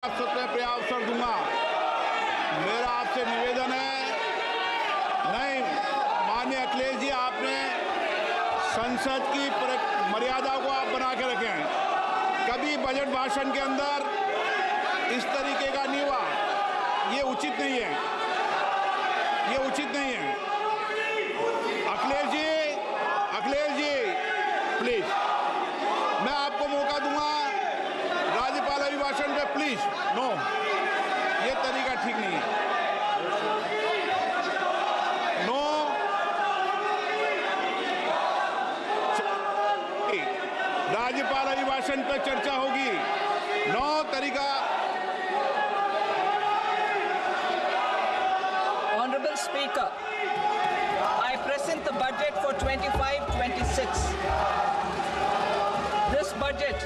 अवसर दूंगा। मेरा आपसे निवेदन है, नहीं माननीय अखिलेश जी, आपने संसद की मर्यादा को आप बना के रखे हैं। कभी बजट भाषण के अंदर इस तरीके का नहीं हुआ, ये उचित नहीं है, ये उचित नहीं है। अखिलेश जी प्लीज, मैं आपको मौका दूंगा राज्यपाल अभिभाषण पे, प्लीज। नो, ये तरीका ठीक नहीं है। नो, राज्यपाल अभिभाषण पे चर्चा होगी। नो तरीका। Honorable Speaker, I present the budget for 25-26. This budget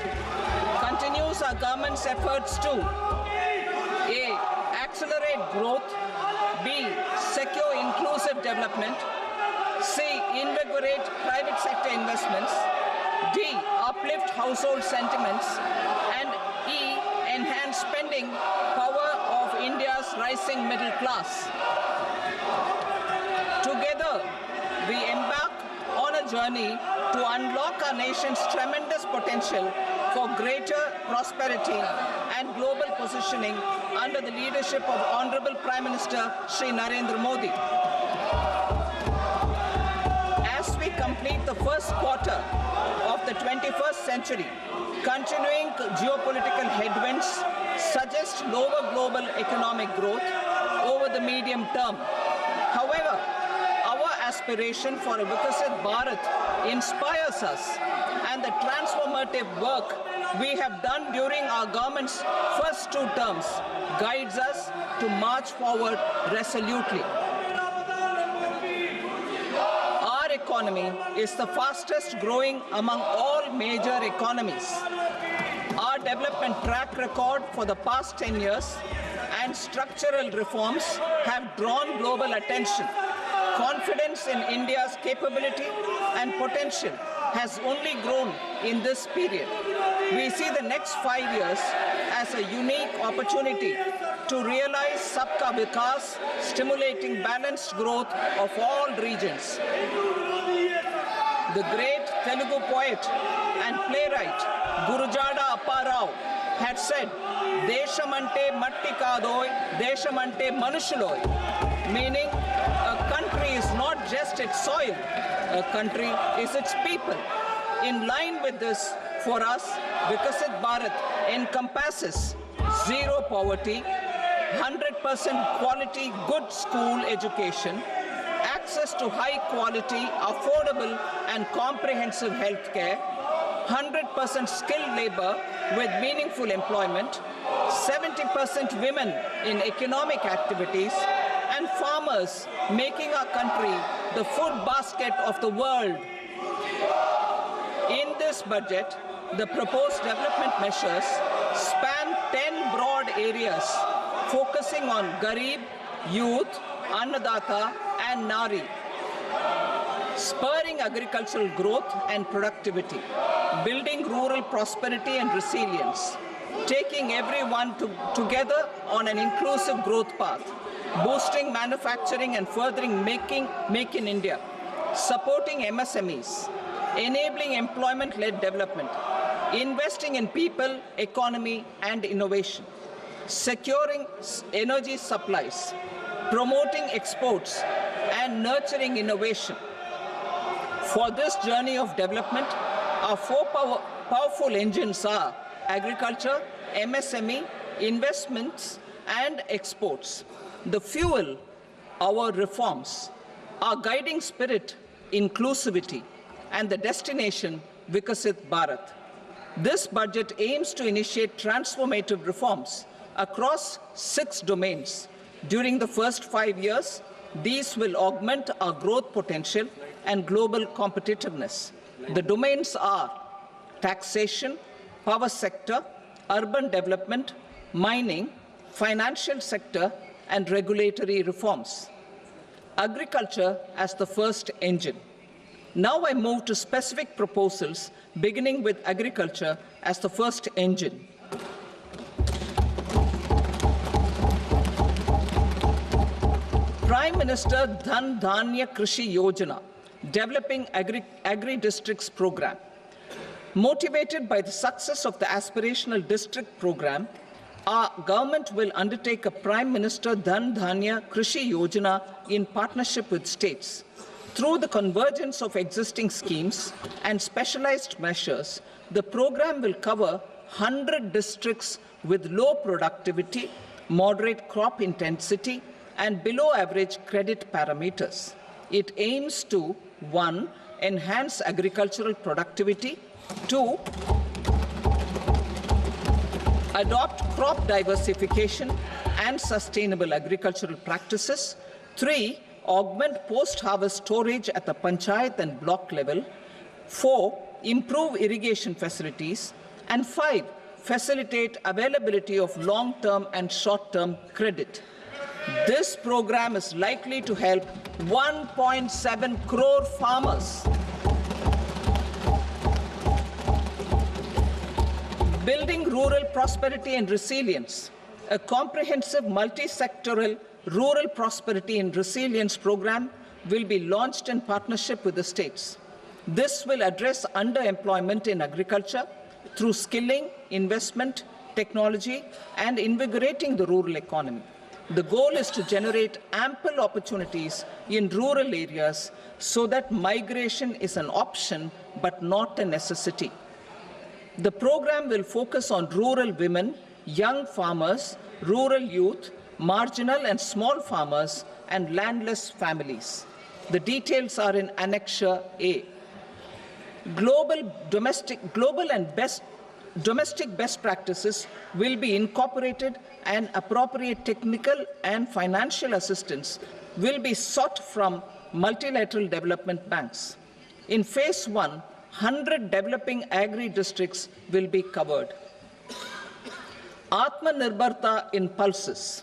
continues our government's efforts to A. Accelerate growth, B. Secure inclusive development, C. Invigorate private sector investments, D. Uplift household sentiments, and E. Enhance spending power of India's rising middle class. Together, we embark on a journey to unlock our nation's tremendous potential for greater prosperity and global positioning under the leadership of Honorable Prime Minister Shri Narendra Modi. As we complete the first quarter of the 21st century, continuing geopolitical headwinds suggest lower global economic growth over the medium term. However, our aspiration for a Vikasit Bharat inspires us, and the transformative work we have done during our government's first 2 terms guides us to march forward resolutely. Our economy is the fastest growing among all major economies. Our development track record for the past 10 years and structural reforms have drawn global attention. Confidence in India's capability and potential has only grown in this period. We see the next 5 years as a unique opportunity to realize Sabka Vikas, stimulating balanced growth of all regions. The great Telugu poet and playwright Gurujada Apparao had said, "Deshamante matti kadoy, deshamante manushuloy," meaning a country is not just its soil, a country is its people. In line with this, for us, Vikasit Bharat encompasses zero poverty, 100% quality good school education, access to high quality, affordable and comprehensive health care, 100% skilled labor with meaningful employment, 70% women in economic activities, and farmers making our country the food basket of the world. In this budget, the proposed development measures span 10 broad areas, focusing on Garib, youth, Annadata, and Nari, spurring agricultural growth and productivity, building rural prosperity and resilience, taking everyone together on an inclusive growth path, boosting manufacturing and furthering Make in India, supporting MSMEs, enabling employment-led development, investing in people, economy, and innovation, securing energy supplies, promoting exports, and nurturing innovation. For this journey of development, our 4 powerful engines are agriculture, MSME, investments, and exports. The fuel, our reforms, our guiding spirit, inclusivity, and the destination, Vikasit Bharat. This budget aims to initiate transformative reforms across 6 domains. During the first 5 years, these will augment our growth potential and global competitiveness. The domains are taxation, power sector, urban development, mining, financial sector, and regulatory reforms. Agriculture as the first engine. Now I move to specific proposals, beginning with agriculture as the first engine. Prime Minister Dhan Dhanya Krishi Yojana, Developing Agri-Districts Program. Motivated by the success of the Aspirational District Program, our government will undertake a Prime Minister Dhan Dhanya Krishi Yojana in partnership with states. Through the convergence of existing schemes and specialized measures, the program will cover 100 districts with low productivity, moderate crop intensity, and below average credit parameters. It aims to 1. Enhance agricultural productivity, 2. Adopt crop diversification and sustainable agricultural practices, 3. Augment post-harvest storage at the panchayat and block level, 4. Improve irrigation facilities, and 5. Facilitate availability of long-term and short-term credit. This program is likely to help 1.7 crore farmers. Building rural prosperity and resilience. A comprehensive multi-sectoral rural prosperity and resilience program will be launched in partnership with the states. This will address underemployment in agriculture through skilling, investment, technology, and invigorating the rural economy. The goal is to generate ample opportunities in rural areas so that migration is an option but not a necessity. The program will focus on rural women, young farmers, rural youth, marginal and small farmers, and landless families. The details are in Annexure A. Domestic best practices will be incorporated, and appropriate technical and financial assistance will be sought from multilateral development banks. In Phase 1, 100 developing agri-districts will be covered. Atmanirbharta in pulses.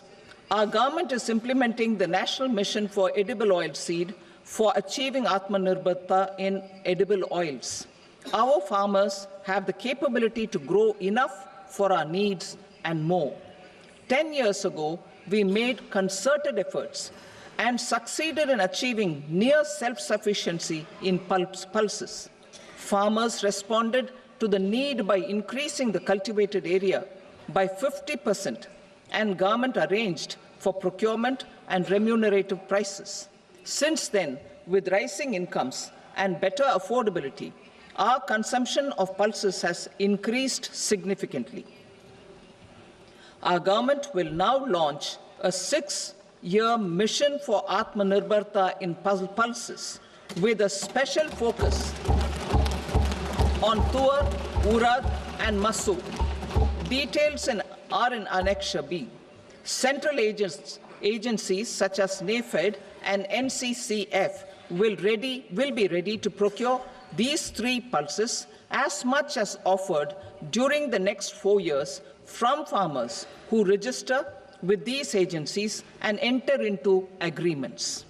Our government is implementing the National Mission for Edible Oilseed for achieving Atmanirbharta in edible oils. Our farmers have the capability to grow enough for our needs and more. 10 years ago, we made concerted efforts and succeeded in achieving near self-sufficiency in pulses. Farmers responded to the need by increasing the cultivated area by 50%, and government arranged for procurement and remunerative prices. Since then, with rising incomes and better affordability, our consumption of pulses has increased significantly. Our government will now launch a 6-year mission for Atmanirbharta in pulses with a special focus on Tuar, Urad, and Masoor. Details are in Annexure B. Central agencies such as NAFED and NCCF will be ready to procure these 3 pulses as much as offered during the next 4 years from farmers who register with these agencies and enter into agreements.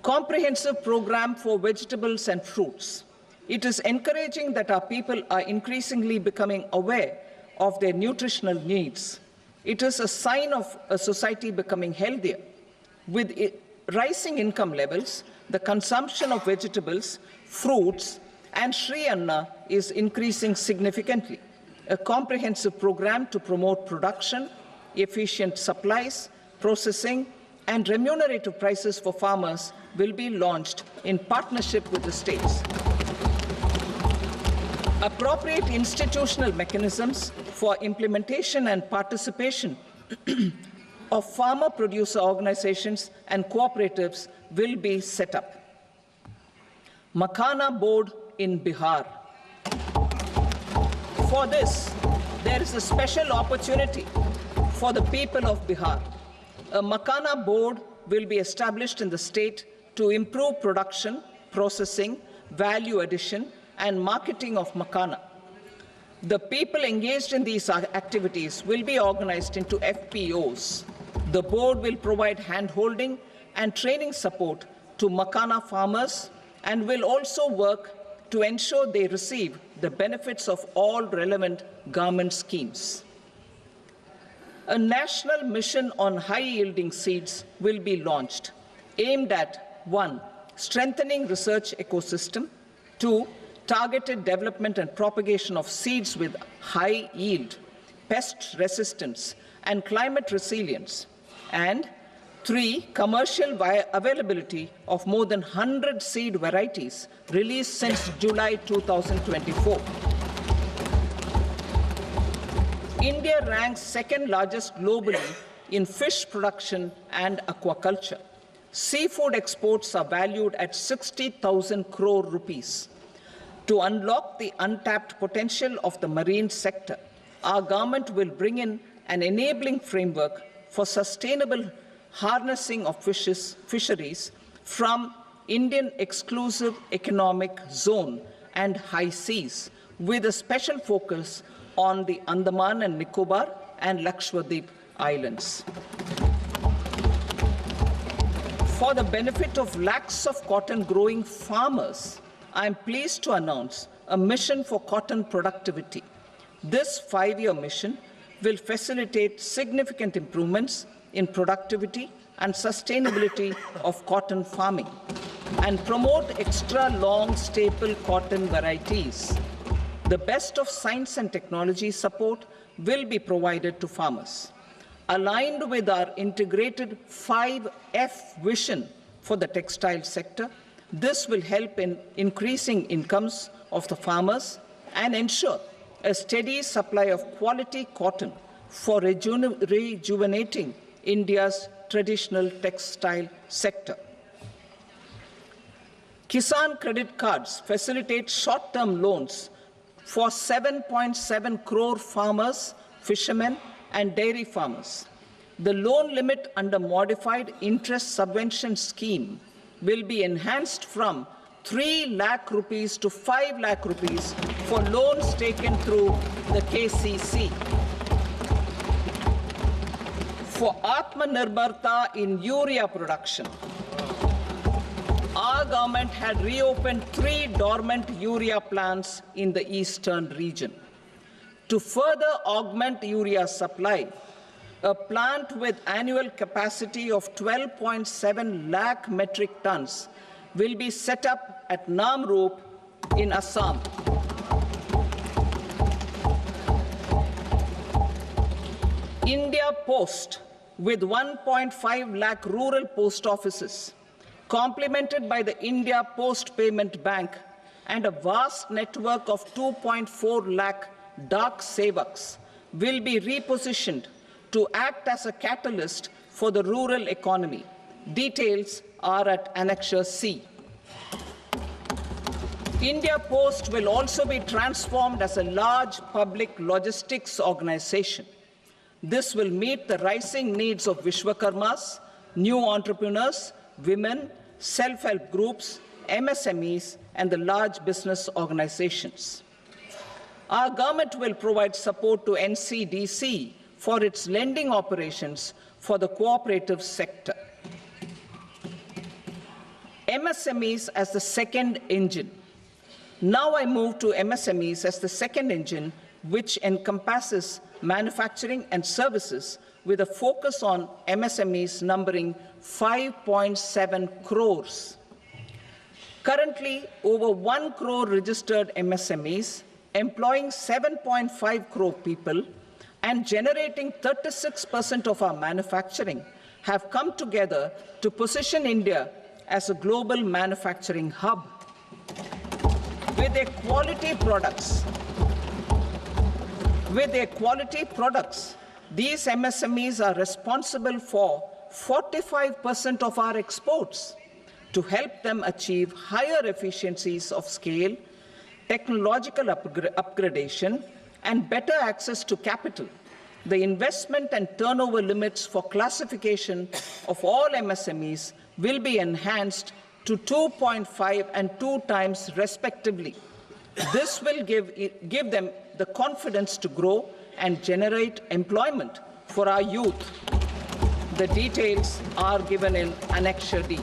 Comprehensive program for vegetables and fruits. It is encouraging that our people are increasingly becoming aware of their nutritional needs. It is a sign of a society becoming healthier. With rising income levels, the consumption of vegetables, fruits, and Shri Anna is increasing significantly. A comprehensive program to promote production, efficient supplies, processing, and remunerative prices for farmers will be launched in partnership with the states. Appropriate institutional mechanisms for implementation and participation of farmer-producer organizations and cooperatives will be set up. Makhana Board in Bihar. For this, there is a special opportunity for the people of Bihar. A Makhana Board will be established in the state to improve production, processing, value addition, and marketing of makhana. The people engaged in these activities will be organized into FPOs. The board will provide hand-holding and training support to makhana farmers and will also work to ensure they receive the benefits of all relevant government schemes. A national mission on high-yielding seeds will be launched, aimed at 1. Strengthening research ecosystem, 2. Targeted development and propagation of seeds with high yield, pest resistance, and climate resilience, and 3. Commercial availability of more than 100 seed varieties released since July 2024. India ranks second largest globally in fish production and aquaculture. Seafood exports are valued at 60,000 crore rupees. To unlock the untapped potential of the marine sector, our government will bring in an enabling framework for sustainable harnessing of fisheries from Indian exclusive economic zone and high seas, with a special focus on the Andaman and Nicobar and Lakshadweep Islands. For the benefit of lakhs of cotton growing farmers, I am pleased to announce a mission for cotton productivity. This 5-year mission will facilitate significant improvements in productivity and sustainability of cotton farming and promote extra long staple cotton varieties. The best of science and technology support will be provided to farmers. Aligned with our integrated 5F vision for the textile sector, this will help in increasing incomes of the farmers and ensure a steady supply of quality cotton for rejuvenating India's traditional textile sector. Kisan credit cards facilitate short-term loans for 7.7 crore farmers, fishermen, and dairy farmers. The loan limit under modified interest subvention scheme will be enhanced from 3 lakh rupees to 5 lakh rupees for loans taken through the KCC. For Atmanirbharta in urea production, our government had reopened 3 dormant urea plants in the eastern region. To further augment urea supply, a plant with annual capacity of 12.7 lakh metric tons will be set up at Namrup in Assam. India Post, with 1.5 lakh rural post offices, complemented by the India Post Payment Bank and a vast network of 2.4 lakh Dak Sevaks, will be repositioned to act as a catalyst for the rural economy. Details are at Annexure C. India Post will also be transformed as a large public logistics organization. This will meet the rising needs of Vishwakarmas, new entrepreneurs, women, self-help groups, MSMEs, and the large business organizations. Our government will provide support to NCDC for its lending operations for the cooperative sector. MSMEs as the second engine. Now I move to MSMEs as the second engine, which encompasses manufacturing and services with a focus on MSMEs numbering 5.7 crores. Currently, over 1 crore registered MSMEs, employing 7.5 crore people and generating 36% of our manufacturing, have come together to position India as a global manufacturing hub. With their quality products, these MSMEs are responsible for 45% of our exports. To help them achieve higher efficiencies of scale, technological upgradation, and better access to capital, the investment and turnover limits for classification of all MSMEs will be enhanced to 2.5 and 2 times respectively. This will give them the confidence to grow and generate employment for our youth. The details are given in Annexure D.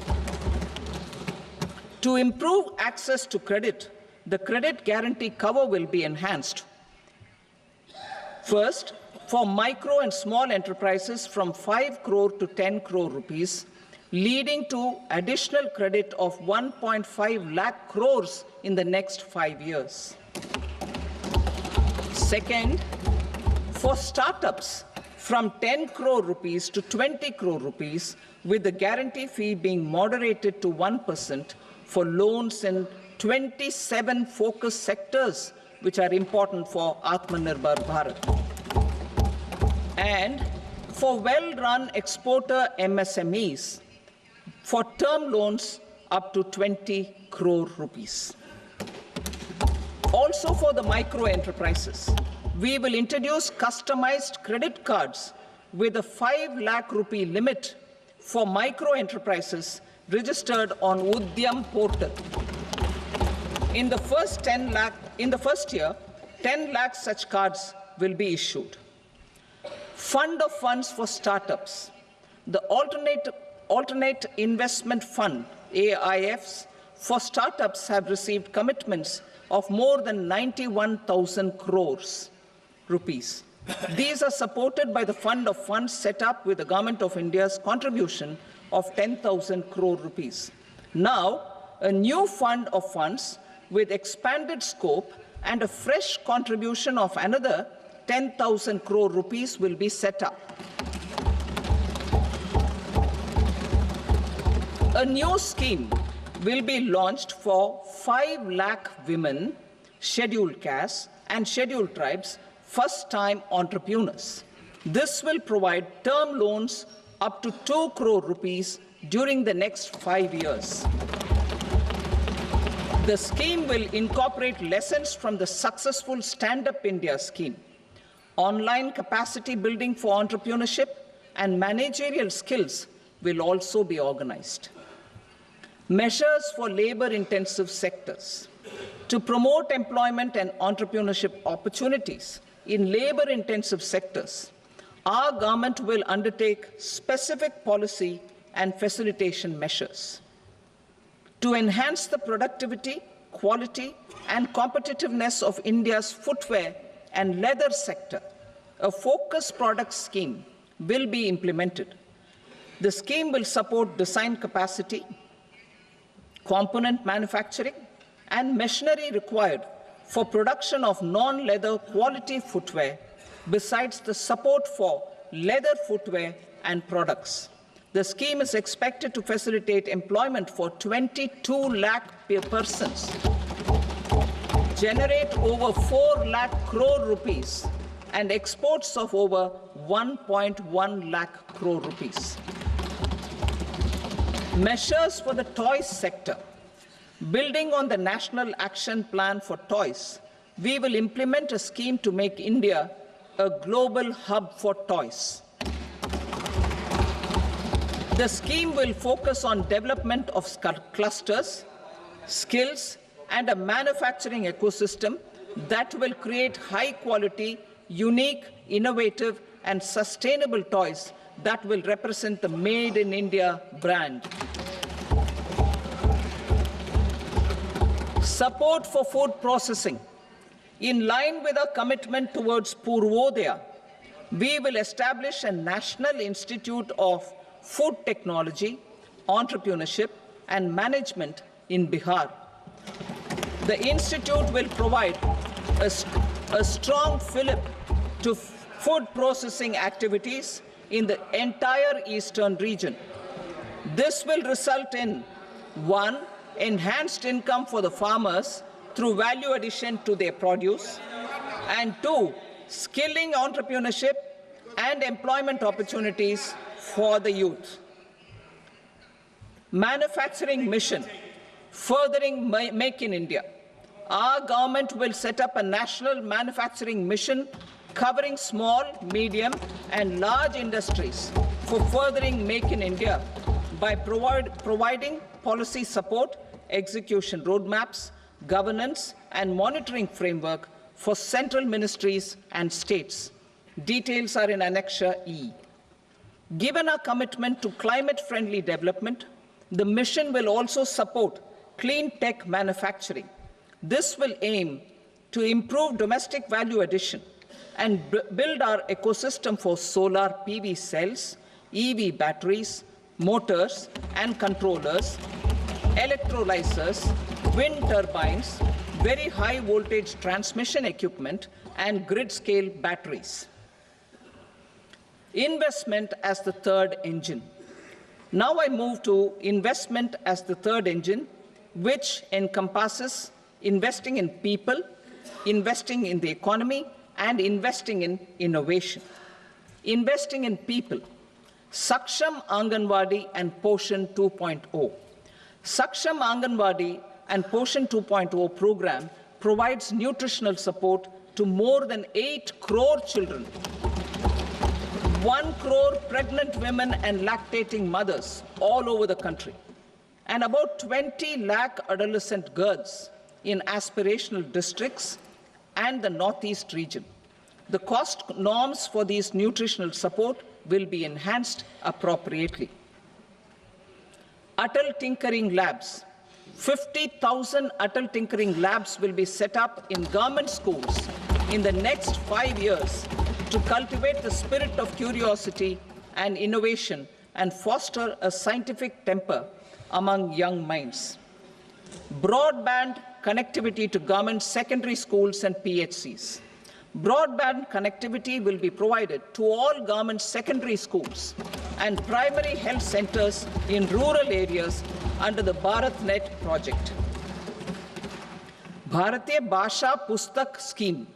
To improve access to credit, the credit guarantee cover will be enhanced. First, for micro and small enterprises from 5 crore to 10 crore rupees, leading to additional credit of 1.5 lakh crores in the next 5 years. Second, for startups from 10 crore rupees to 20 crore rupees, with the guarantee fee being moderated to 1% for loans in 27 focus sectors which are important for Atmanirbhar Bharat. And for well-run exporter MSMEs, for term loans up to 20 crore rupees. Also for the micro enterprises, we will introduce customized credit cards with a 5 lakh rupee limit for micro enterprises registered on Udyam portal. In the first year, 10 lakh such cards will be issued. Fund of funds for startups. The alternate investment fund, AIFs, for startups have received commitments of more than 91,000 crores rupees. These are supported by the fund of funds set up with the Government of India's contribution of 10,000 crore rupees. Now, a new fund of funds with expanded scope and a fresh contribution of another 10,000 crore rupees will be set up. A new scheme will be launched for 5 lakh women, scheduled castes and scheduled tribes, first-time entrepreneurs. This will provide term loans up to 2 crore rupees during the next 5 years. The scheme will incorporate lessons from the successful Stand Up India scheme. Online capacity building for entrepreneurship and managerial skills will also be organized. Measures for labor-intensive sectors. To promote employment and entrepreneurship opportunities in labor-intensive sectors, our government will undertake specific policy and facilitation measures. To enhance the productivity, quality, and competitiveness of India's footwear and leather sector, a focused product scheme will be implemented. The scheme will support design capacity, component manufacturing, and machinery required for production of non-leather quality footwear, besides the support for leather footwear and products. The scheme is expected to facilitate employment for 22 lakh persons, generate over 4 lakh crore rupees, and exports of over 1.1 lakh crore rupees. Measures for the toys sector. Building on the National Action Plan for Toys, we will implement a scheme to make India a global hub for toys. The scheme will focus on development of clusters, skills, and a manufacturing ecosystem that will create high-quality, unique, innovative, and sustainable toys that will represent the Made in India brand. Support for food processing. In line with our commitment towards Purvodaya, we will establish a National Institute of Food Technology, Entrepreneurship, and Management in Bihar. The institute will provide a strong fillip to food processing activities in the entire eastern region. This will result in 1. Enhanced income for the farmers through value addition to their produce, and 2. Skilling entrepreneurship and employment opportunities for the youth. Manufacturing mission, furthering Make in India. Our government will set up a national manufacturing mission covering small, medium, and large industries for furthering Make in India by providing policy support, execution roadmaps, governance, and monitoring framework for central ministries and states. Details are in Annexure E. Given our commitment to climate-friendly development, the mission will also support clean tech manufacturing. This will aim to improve domestic value addition and build our ecosystem for solar PV cells, EV batteries, motors and controllers, electrolyzers, wind turbines, very high voltage transmission equipment, and grid-scale batteries. Investment as the third engine. Now I move to investment as the third engine, which encompasses investing in people, investing in the economy, and investing in innovation. Investing in people. Saksham Anganwadi and Poshan 2.0. Saksham Anganwadi and Poshan 2.0 program provides nutritional support to more than 8 crore children, 1 crore pregnant women and lactating mothers all over the country, and about 20 lakh adolescent girls in aspirational districts and the Northeast region. The cost norms for these nutritional support will be enhanced appropriately. Atal Tinkering Labs. 50,000 Atal Tinkering Labs will be set up in government schools in the next 5 years to cultivate the spirit of curiosity and innovation and foster a scientific temper among young minds. Broadband connectivity to government secondary schools and PHCs. Broadband connectivity will be provided to all government secondary schools and primary health centers in rural areas under the BharatNet project. Bharatiya Bhasha Pustak Scheme.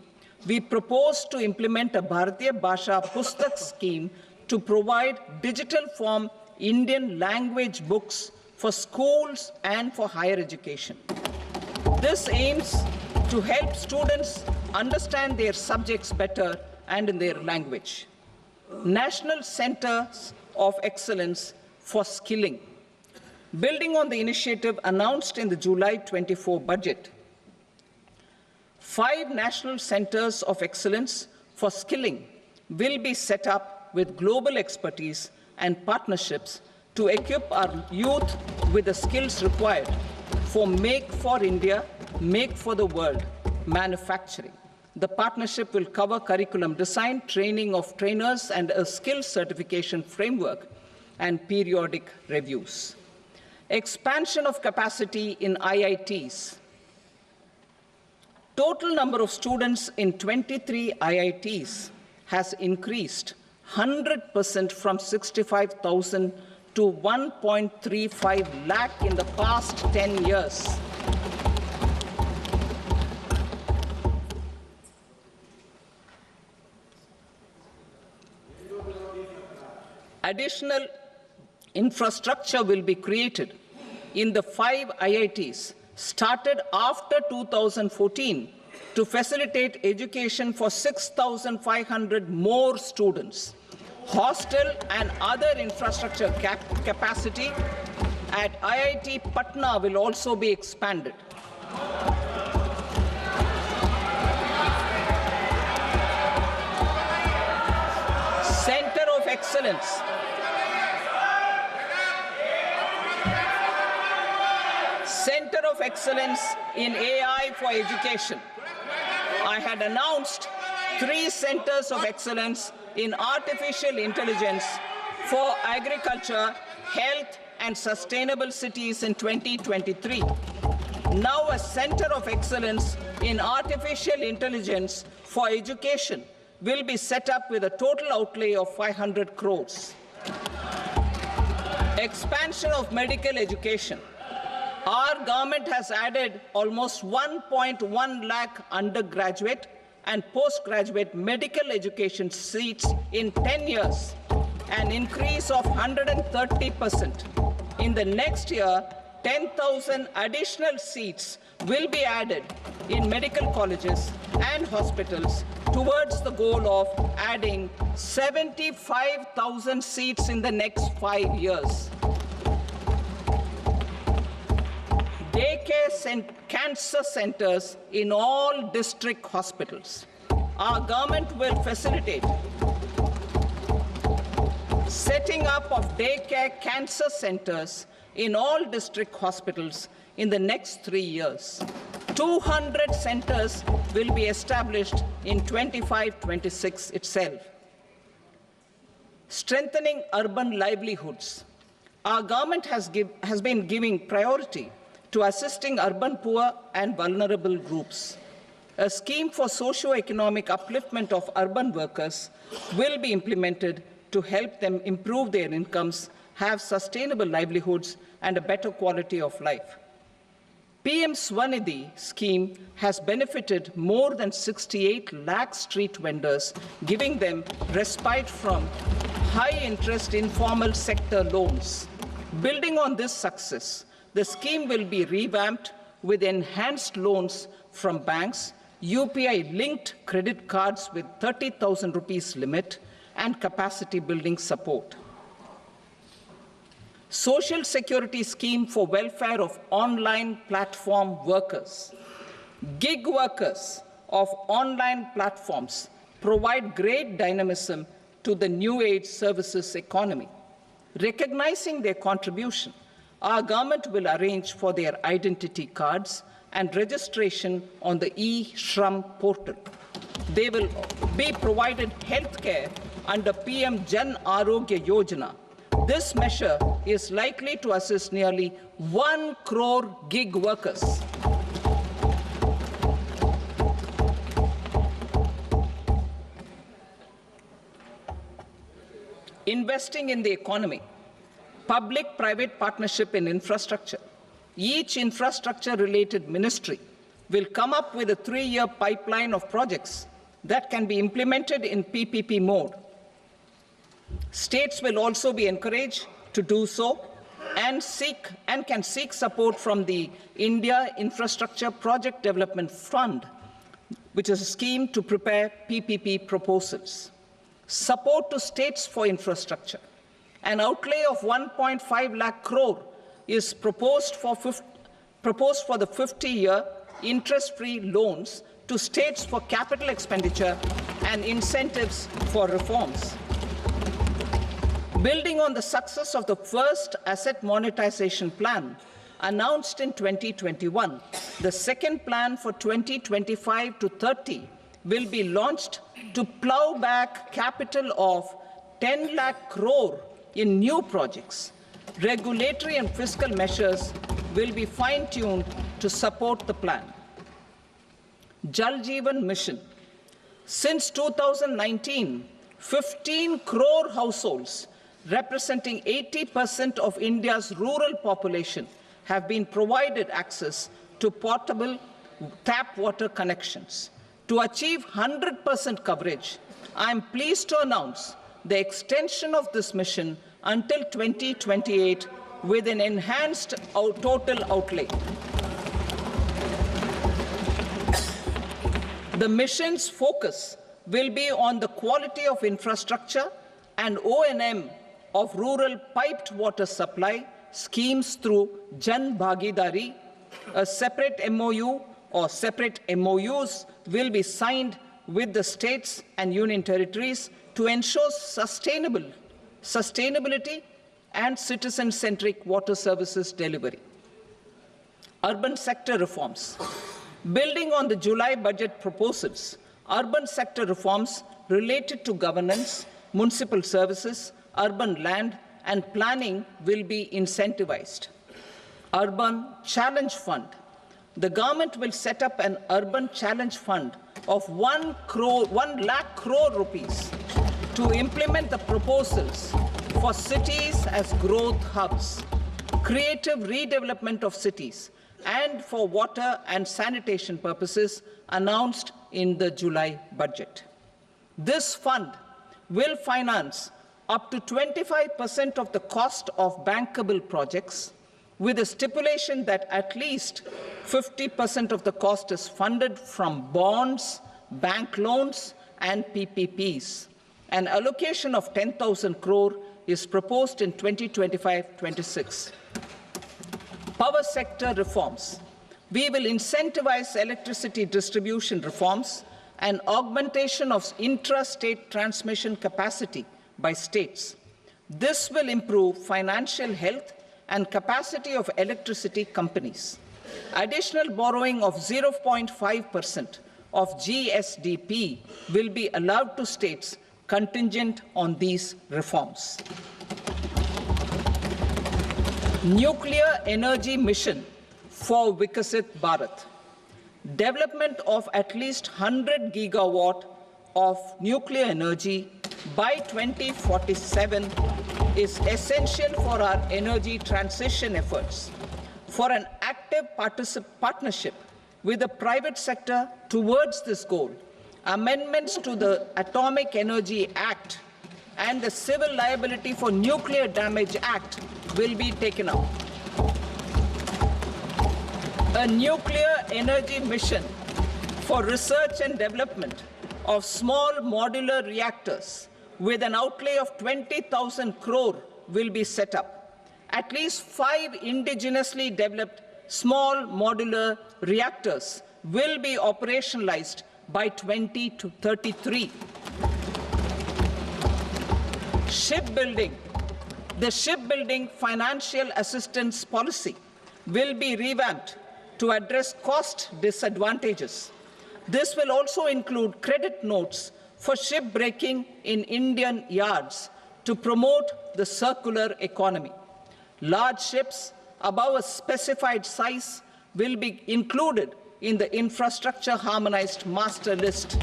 We propose to implement a Bharatiya Bhasha Pustak scheme to provide digital form Indian language books for schools and for higher education. This aims to help students understand their subjects better and in their language. National Centers of Excellence for Skilling. Building on the initiative announced in the July 24 budget, 5 national centers of excellence for skilling will be set up with global expertise and partnerships to equip our youth with the skills required for Make for India, Make for the World manufacturing. The partnership will cover curriculum design, training of trainers, and a skills certification framework and periodic reviews. Expansion of capacity in IITs. Total number of students in 23 IITs has increased 100% from 65,000 to 1.35 lakh in the past 10 years. Additional infrastructure will be created in the 5 IITs started after 2014 to facilitate education for 6,500 more students. Hostel and other infrastructure capacity at IIT Patna will also be expanded. Center of Excellence. Center of Excellence in AI for Education. I had announced 3 centers of excellence in artificial intelligence for agriculture, health, and sustainable cities in 2023. Now a center of excellence in artificial intelligence for education will be set up with a total outlay of 500 crores. Expansion of medical education. Our government has added almost 1.1 lakh undergraduate and postgraduate medical education seats in 10 years, an increase of 130%. In the next year, 10,000 additional seats will be added in medical colleges and hospitals towards the goal of adding 75,000 seats in the next 5 years. Daycare cancer centers in all district hospitals. Our government will facilitate setting up of daycare cancer centers in all district hospitals in the next 3 years. 200 centers will be established in 25-26 itself. Strengthening urban livelihoods. Our government has been giving priority to assisting urban poor and vulnerable groups. A scheme for socio-economic upliftment of urban workers will be implemented to help them improve their incomes, have sustainable livelihoods, and a better quality of life. PM Swanidhi scheme has benefited more than 68 lakh street vendors, giving them respite from high-interest informal sector loans. Building on this success, the scheme will be revamped with enhanced loans from banks, UPI-linked credit cards with 30,000 rupees limit, and capacity building support. Social Security Scheme for welfare of online platform workers. Gig workers of online platforms provide great dynamism to the new age services economy. Recognizing their contribution, our government will arrange for their identity cards and registration on the e-Shram portal. They will be provided health care under PM Jan Arogya Yojana. This measure is likely to assist nearly 1 crore gig workers. Investing in the economy. Public-private partnership in infrastructure. Each infrastructure-related ministry will come up with a 3-year pipeline of projects that can be implemented in PPP mode. States will also be encouraged to do so and can seek support from the India Infrastructure Project Development Fund, which is a scheme to prepare PPP proposals. Support to states for infrastructure. An outlay of 1.5 lakh crore is proposed for the 50-year interest-free loans to states for capital expenditure and incentives for reforms. Building on the success of the first asset monetization plan announced in 2021, the second plan for 2025 to 30 will be launched to plow back capital of 10 lakh crore in new projects. Regulatory and fiscal measures will be fine-tuned to support the plan. Jal Jeevan Mission. Since 2019, 15 crore households representing 80% of India's rural population have been provided access to portable tap water connections. To achieve 100% coverage, I am pleased to announce the extension of this mission until 2028 with an enhanced total outlay. The mission's focus will be on the quality of infrastructure and O&M of rural piped water supply schemes through Jan Bhagidari. A separate MOU or separate MOUs will be signed with the states and union territories to ensure sustainability and citizen-centric water services delivery. Urban sector reforms. Building on the July budget proposals, urban sector reforms related to governance, municipal services, urban land and planning will be incentivized. Urban Challenge Fund. The government will set up an Urban Challenge Fund of 1 lakh crore rupees to implement the proposals for cities as growth hubs, creative redevelopment of cities, and for water and sanitation purposes announced in the July budget. This fund will finance up to 25% of the cost of bankable projects, with a stipulation that at least 50% of the cost is funded from bonds, bank loans, and PPPs. An allocation of 10,000 crore is proposed in 2025-26. Power sector reforms. We will incentivize electricity distribution reforms and augmentation of intra-state transmission capacity by states. This will improve financial health and capacity of electricity companies. Additional borrowing of 0.5% of GSDP will be allowed to states contingent on these reforms. Nuclear energy mission for Vikasit Bharat. Development of at least 100 gigawatt of nuclear energy by 2047 is essential for our energy transition efforts. For an active partnership with the private sector towards this goal, amendments to the Atomic Energy Act and the Civil Liability for Nuclear Damage Act will be taken up. A nuclear energy mission for research and development of small modular reactors with an outlay of 20,000 crore will be set up. At least 5 indigenously developed small modular reactors will be operationalized by 2033. Shipbuilding. The shipbuilding financial assistance policy will be revamped to address cost disadvantages. This will also include credit notes for shipbreaking in Indian yards to promote the circular economy. Large ships above a specified size will be included in the infrastructure harmonized master list.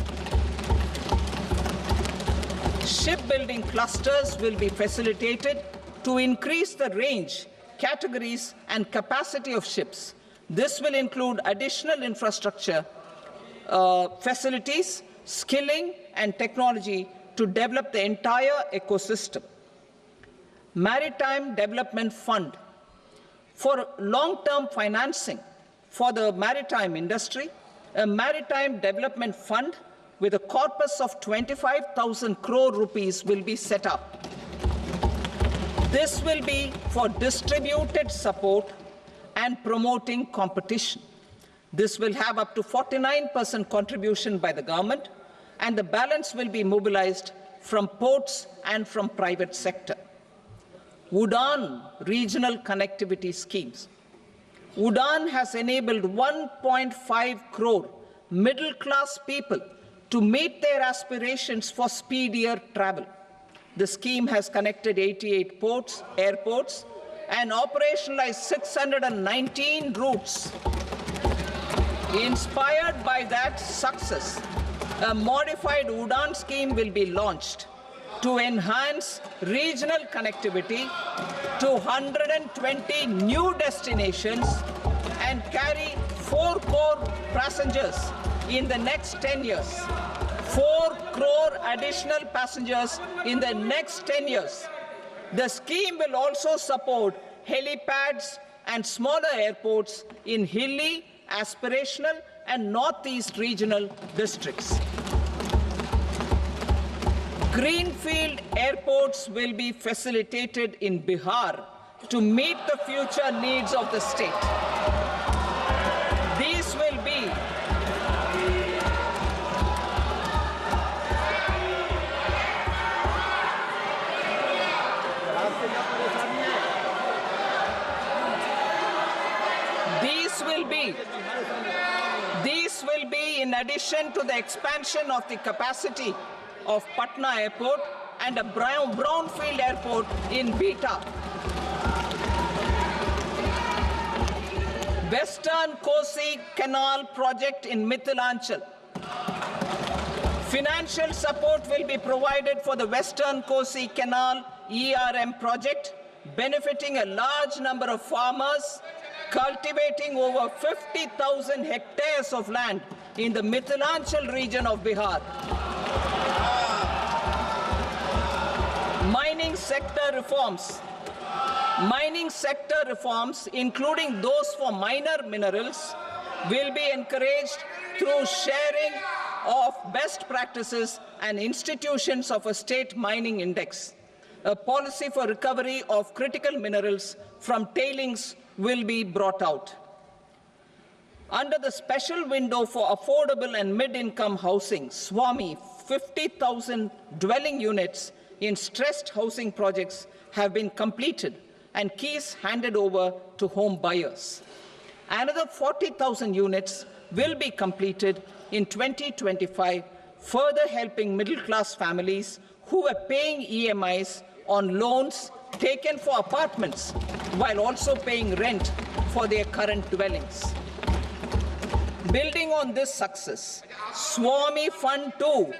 Shipbuilding clusters will be facilitated to increase the range, categories, and capacity of ships. This will include additional infrastructure, facilities, skilling, and technology to develop the entire ecosystem. Maritime Development Fund. For long-term financing for the maritime industry, a Maritime Development Fund with a corpus of 25,000 crore rupees will be set up. This will be for distributed support and promoting competition. This will have up to 49% contribution by the government, and the balance will be mobilized from ports and from private sector. UDAN regional connectivity schemes. UDAN has enabled 1.5 crore middle-class people to meet their aspirations for speedier travel. The scheme has connected 88 airports, and operationalized 619 routes. Inspired by that success, a modified UDAN scheme will be launched to enhance regional connectivity to 120 new destinations and carry 4 crore passengers in the next 10 years. 4 crore additional passengers in the next 10 years. The scheme will also support helipads and smaller airports in hilly, aspirational, and northeast regional districts. Greenfield airports will be facilitated in Bihar to meet the future needs of the state. These will be in addition to the expansion of the capacity of Patna Airport and a brownfield airport in Beta. Western Kosi Canal project in Mithilanchal. Financial support will be provided for the Western Kosi Canal ERM project, benefiting a large number of farmers, cultivating over 50,000 hectares of land in the Mithilanchal region of Bihar. Mining sector reforms. Mining sector reforms, including those for minor minerals, will be encouraged through sharing of best practices and institutions of a state mining index. A policy for recovery of critical minerals from tailings will be brought out. Under the special window for affordable and mid-income housing, SWAMI, 50,000 dwelling units in stressed housing projects have been completed and keys handed over to home buyers. Another 40,000 units will be completed in 2025, further helping middle-class families who are paying EMIs on loans taken for apartments while also paying rent for their current dwellings. Building on this success, Swami Fund 2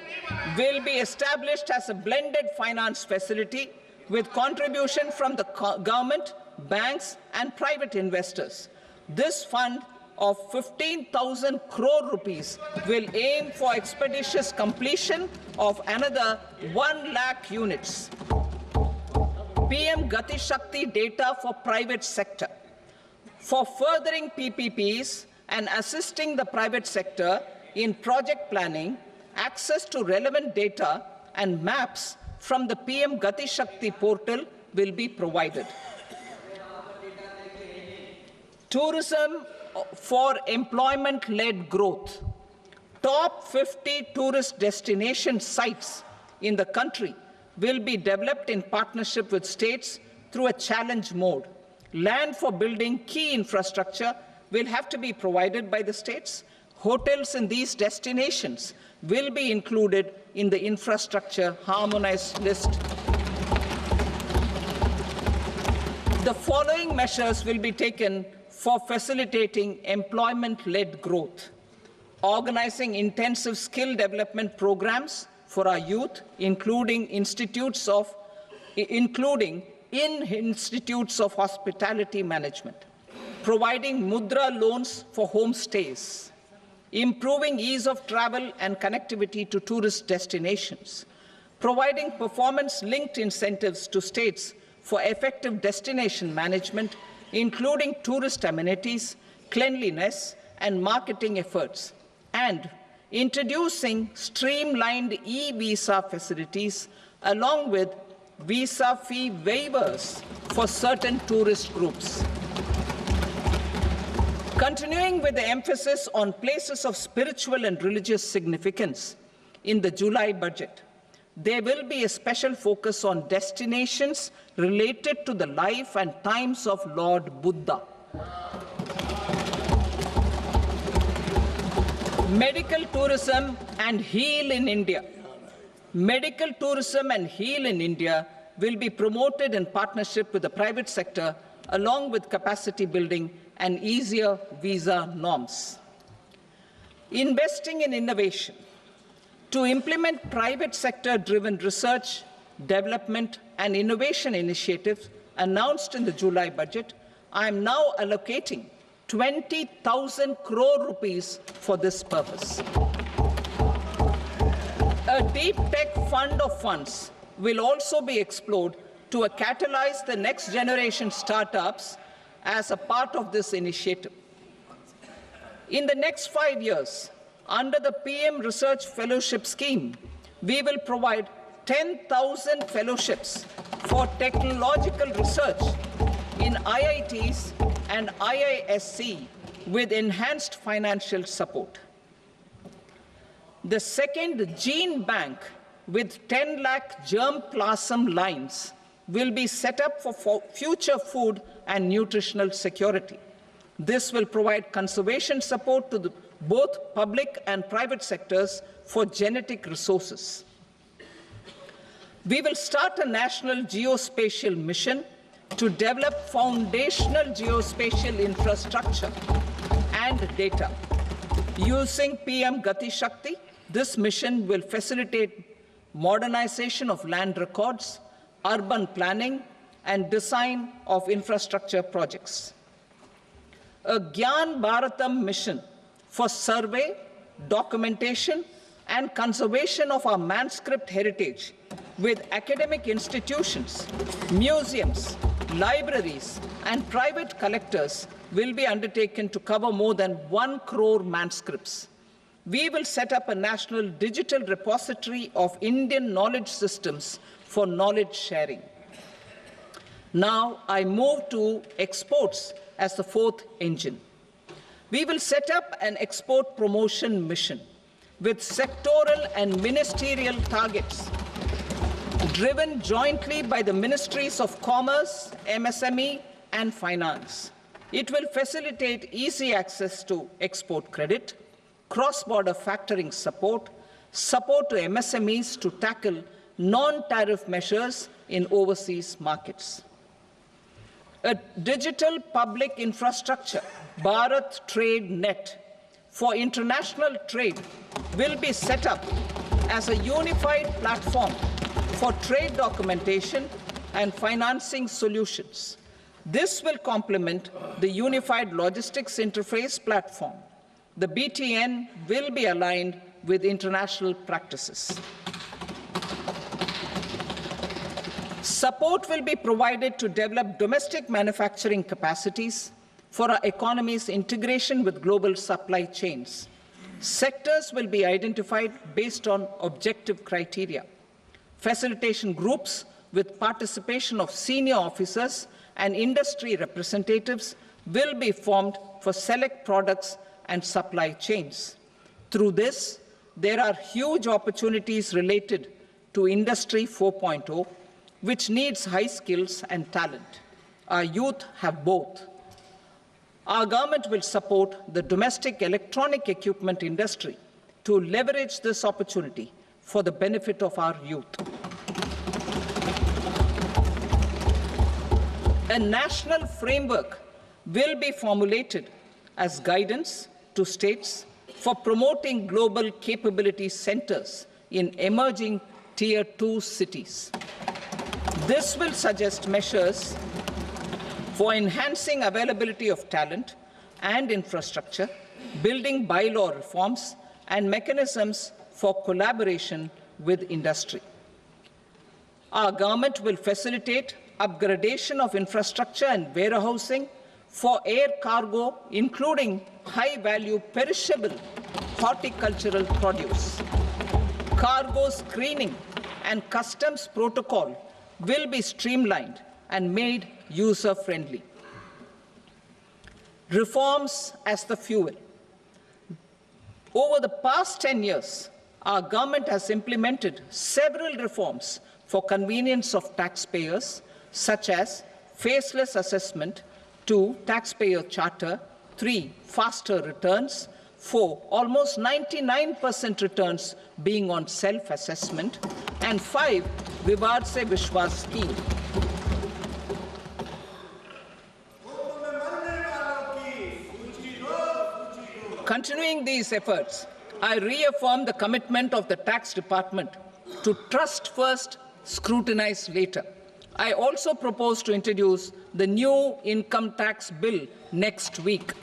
will be established as a blended finance facility with contribution from the government, banks and private investors. This fund of 15,000 crore rupees will aim for expeditious completion of another 1 lakh units. PM Gati Shakti data for private sector. For furthering PPPs and assisting the private sector in project planning, access to relevant data and maps from the PM Gati Shakti portal will be provided. Tourism for employment-led growth. Top 50 tourist destination sites in the country will be developed in partnership with states through a challenge mode. Land for building key infrastructure will have to be provided by the states. Hotels in these destinations will be included in the infrastructure harmonized list. The following measures will be taken for facilitating employment-led growth: organizing intensive skill development programs for our youth, including in institutes of hospitality management, providing mudra loans for homestays, improving ease of travel and connectivity to tourist destinations, providing performance-linked incentives to states for effective destination management, including tourist amenities, cleanliness, and marketing efforts, and introducing streamlined e-visa facilities along with visa fee waivers for certain tourist groups. Continuing with the emphasis on places of spiritual and religious significance, in the July budget, there will be a special focus on destinations related to the life and times of Lord Buddha. Medical tourism and heal in India. Medical tourism and heal in India will be promoted in partnership with the private sector, along with capacity building and easier visa norms. Investing in innovation. To implement private sector-driven research, development, and innovation initiatives announced in the July budget, I am now allocating 20,000 crore rupees for this purpose. A deep tech fund of funds will also be explored to catalyze the next generation startups as a part of this initiative. In the next 5 years, under the PM Research Fellowship Scheme, we will provide 10,000 fellowships for technological research in IITs and IISc with enhanced financial support. The second gene bank with 10 lakh germplasm lines will be set up for future food and nutritional security. This will provide conservation support to both public and private sectors for genetic resources. We will start a national geospatial mission to develop foundational geospatial infrastructure and data. Using PM Gati Shakti, this mission will facilitate modernization of land records, urban planning, and design of infrastructure projects. A Gyan Bharatam mission for survey, documentation, and conservation of our manuscript heritage with academic institutions, museums, libraries, and private collectors will be undertaken to cover more than 1 crore manuscripts. We will set up a national digital repository of Indian knowledge systems for knowledge sharing. Now I move to exports as the fourth engine. We will set up an export promotion mission with sectoral and ministerial targets driven jointly by the Ministries of Commerce, MSME, and Finance. It will facilitate easy access to export credit, cross-border factoring support, support to MSMEs to tackle non-tariff measures in overseas markets. A digital public infrastructure, Bharat Trade Net, for international trade will be set up as a unified platform for trade documentation and financing solutions. This will complement the Unified Logistics Interface platform. The BTN will be aligned with international practices. Support will be provided to develop domestic manufacturing capacities for our economy's integration with global supply chains. Sectors will be identified based on objective criteria. Facilitation groups with participation of senior officers and industry representatives will be formed for select products and supply chains. Through this, there are huge opportunities related to Industry 4.0, which needs high skills and talent. Our youth have both. Our government will support the domestic electronic equipment industry to leverage this opportunity for the benefit of our youth. A national framework will be formulated as guidance to states for promoting global capability centers in emerging Tier 2 cities. This will suggest measures for enhancing availability of talent and infrastructure, building bylaw reforms, and mechanisms for collaboration with industry. Our government will facilitate upgradation of infrastructure and warehousing for air cargo, including high-value perishable horticultural produce. Cargo screening and customs protocol will be streamlined and made user-friendly. Reforms as the fuel. Over the past 10 years, our government has implemented several reforms for convenience of taxpayers, such as faceless assessment, 2, taxpayer charter, 3, faster returns, 4, almost 99% returns being on self-assessment, and 5, Vivad se Vishwas scheme. Continuing these efforts, I reaffirm the commitment of the Tax Department to trust first, scrutinize later. I also propose to introduce the new income tax bill next week.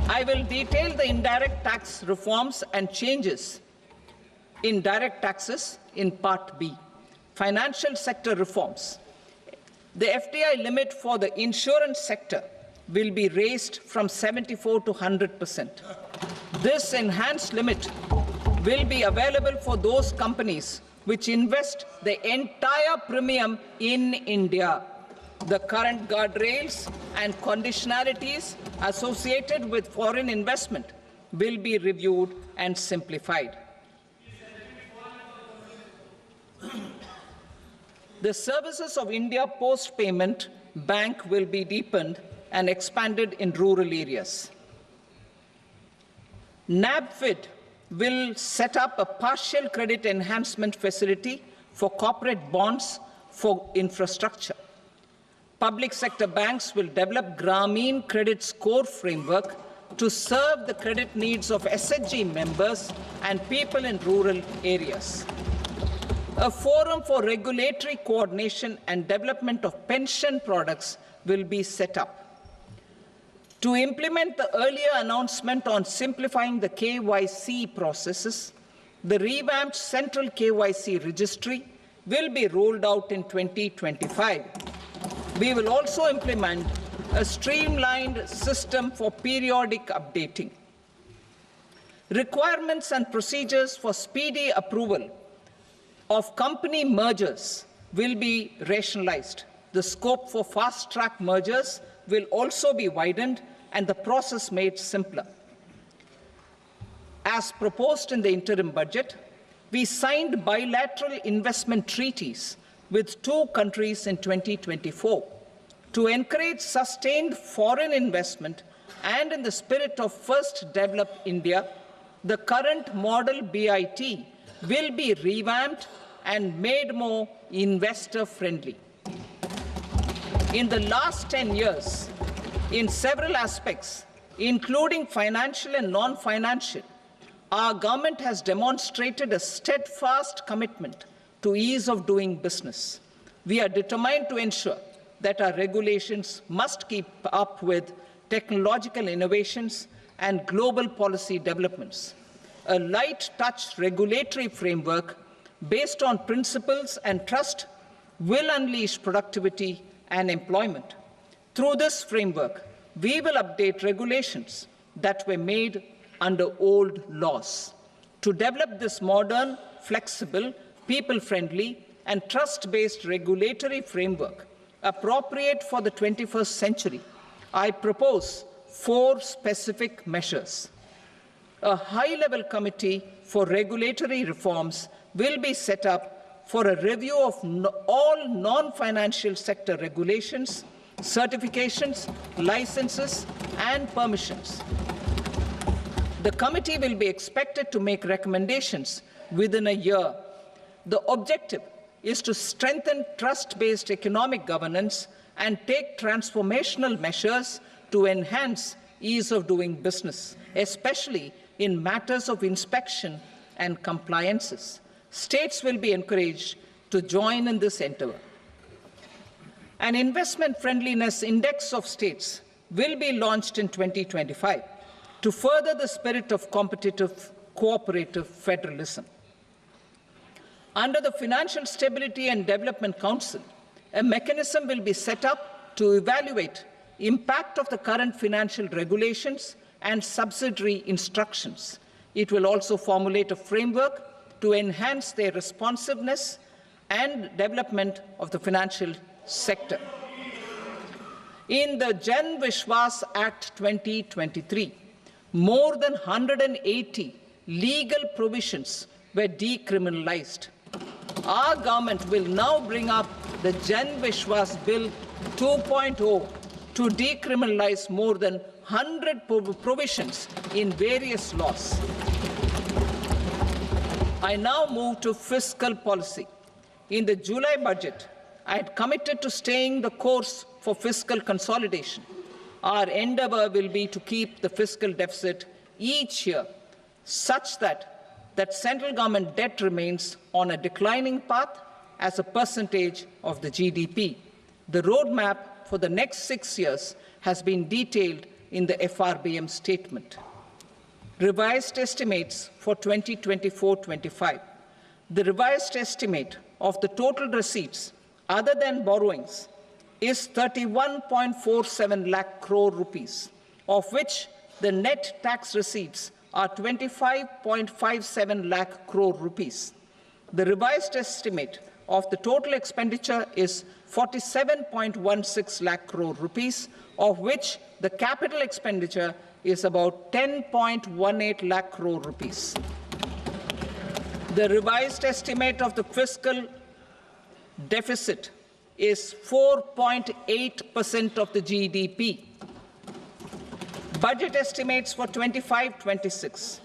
I will detail the indirect tax reforms and changes in direct taxes in Part B. Financial sector reforms. The FDI limit for the insurance sector will be raised from 74 to 100%. This enhanced limit will be available for those companies which invest the entire premium in India. The current guardrails and conditionalities associated with foreign investment will be reviewed and simplified. The services of India Post Payment Bank will be deepened and expanded in rural areas. NABFID will set up a partial credit enhancement facility for corporate bonds for infrastructure. Public sector banks will develop Grameen Credit Score framework to serve the credit needs of SHG members and people in rural areas. A forum for regulatory coordination and development of pension products will be set up. To implement the earlier announcement on simplifying the KYC processes, the revamped Central KYC Registry will be rolled out in 2025. We will also implement a streamlined system for periodic updating. Requirements and procedures for speedy approval of company mergers will be rationalized. The scope for fast-track mergers will also be widened and the process made simpler. As proposed in the interim budget, we signed bilateral investment treaties with 2 countries in 2024. To encourage sustained foreign investment and in the spirit of First Develop India, the current model BIT will be revamped and made more investor-friendly. In the last 10 years, in several aspects, including financial and non-financial, our government has demonstrated a steadfast commitment to ease of doing business. We are determined to ensure that our regulations must keep up with technological innovations and global policy developments. A light-touch regulatory framework based on principles and trust will unleash productivity and employment. Through this framework, we will update regulations that were made under old laws. To develop this modern, flexible, people-friendly, and trust-based regulatory framework appropriate for the 21st century, I propose 4 specific measures. A high-level committee for regulatory reforms will be set up for a review of all non-financial sector regulations, certifications, licenses, and permissions. The committee will be expected to make recommendations within a year. The objective is to strengthen trust-based economic governance and take transformational measures to enhance ease of doing business, especially in matters of inspection and compliances. States will be encouraged to join in this endeavor. An investment friendliness index of states will be launched in 2025 to further the spirit of competitive, cooperative federalism. Under the Financial Stability and Development Council, a mechanism will be set up to evaluate impact of the current financial regulations and subsidiary instructions. It will also formulate a framework to enhance their responsiveness and development of the financial sector. In the Vishwas Act 2023, more than 180 legal provisions were decriminalized. Our government will now bring up the Vishwas Bill 2.0 to decriminalize more than 100 provisions in various laws. I now move to fiscal policy. In the July budget, I had committed to staying the course for fiscal consolidation. Our endeavor will be to keep the fiscal deficit each year such that central government debt remains on a declining path as a percentage of the GDP. The roadmap for the next 6 years has been detailed in the FRBM statement. Revised estimates for 2024-25. The revised estimate of the total receipts other than borrowings is 31.47 lakh crore rupees, of which the net tax receipts are 25.57 lakh crore rupees. The revised estimate of the total expenditure is 47.16 lakh crore rupees, of which the capital expenditure is about 10.18 lakh crore rupees. The revised estimate of the fiscal deficit is 4.8% of the GDP. Budget estimates for 25-26.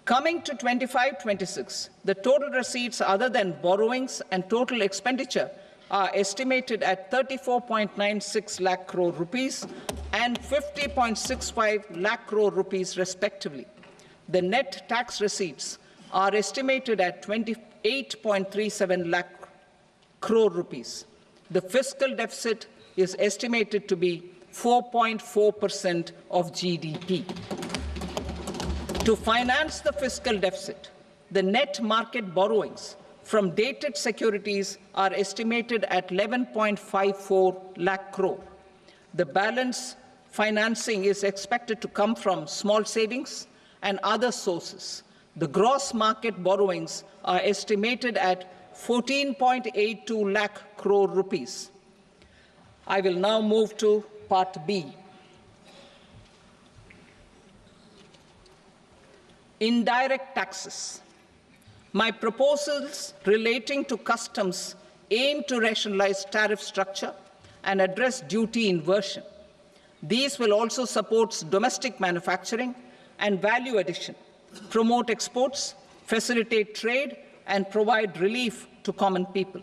Coming to 25-26, the total receipts other than borrowings and total expenditure are estimated at 34.96 lakh crore rupees and 50.65 lakh crore rupees respectively. The net tax receipts are estimated at 28.37 lakh crore rupees. The fiscal deficit is estimated to be 4.4% of GDP. To finance the fiscal deficit, the net market borrowings from dated securities are estimated at 11.54 lakh crore. The balance financing is expected to come from small savings and other sources. The gross market borrowings are estimated at 14.82 lakh crore rupees. I will now move to Part B. Indirect taxes. My proposals relating to customs aim to rationalize tariff structure and address duty inversion. These will also support domestic manufacturing and value addition, promote exports, facilitate trade, and provide relief to common people.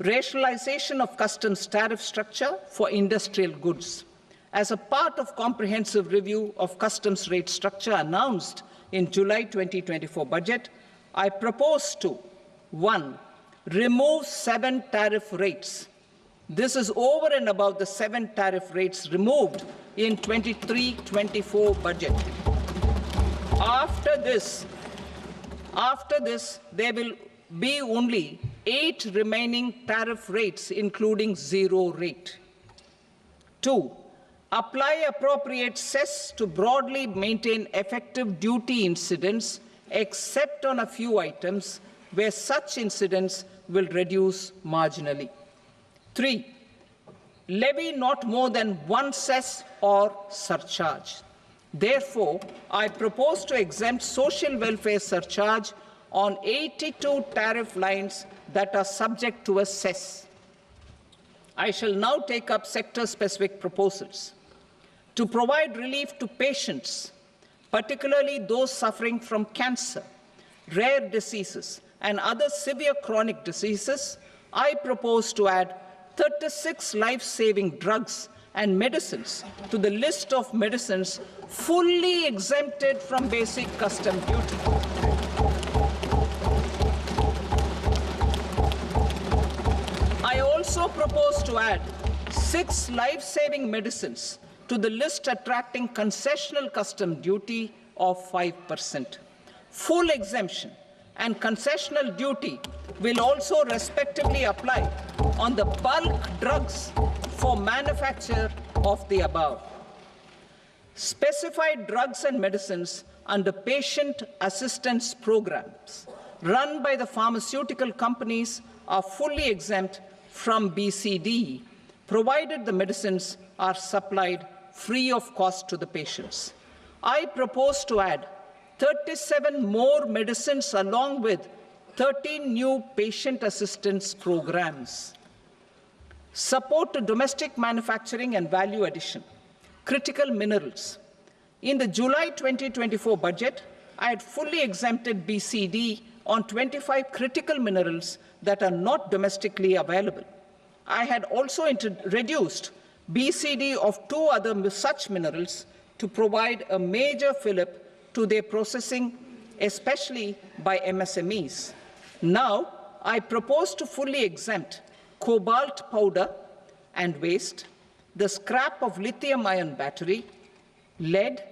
Rationalization of customs tariff structure for industrial goods. As a part of comprehensive review of customs rate structure announced in July 2024 budget, I propose to 1. Remove 7 tariff rates. This is over and above the 7 tariff rates removed in 23-24 budget. After this, there will be only 8 remaining tariff rates, including 0 rate. 2. Apply appropriate cess to broadly maintain effective duty incidence, except on a few items where such incidence will reduce marginally. 3. Levy not more than 1 cess or surcharge. Therefore, I propose to exempt social welfare surcharge on 82 tariff lines that are subject to a cess. I shall now take up sector-specific proposals. To provide relief to patients, particularly those suffering from cancer, rare diseases, and other severe chronic diseases, I propose to add 36 life-saving drugs and medicines to the list of medicines fully exempted from basic custom duty. I also propose to add 6 life-saving medicines to the list attracting concessional custom duty of 5%. Full exemption and concessional duty will also respectively apply on the bulk drugs for manufacture of the above. Specified drugs and medicines under patient assistance programs run by the pharmaceutical companies are fully exempt from BCD, provided the medicines are supplied free of cost to the patients. I propose to add 37 more medicines along with 13 new patient assistance programs. Support to domestic manufacturing and value addition. Critical minerals. In the July 2024 budget, I had fully exempted BCD on 25 critical minerals that are not domestically available. I had also reduced BCD of 2 other such minerals to provide a major fillip to their processing, especially by MSMEs. Now, I propose to fully exempt cobalt powder and waste, the scrap of lithium-ion battery, lead,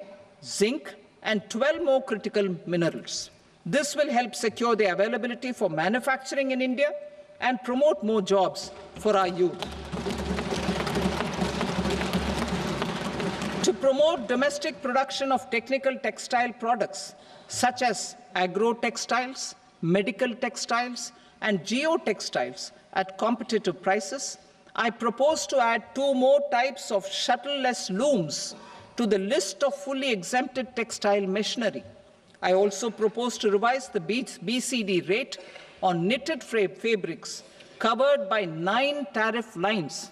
zinc, and 12 more critical minerals. This will help secure their availability for manufacturing in India and promote more jobs for our youth. To promote domestic production of technical textile products such as agro-textiles, medical textiles, and geotextiles at competitive prices, I propose to add 2 more types of shuttle-less looms to the list of fully exempted textile machinery. I also propose to revise the BCD rate on knitted fabrics covered by 9 tariff lines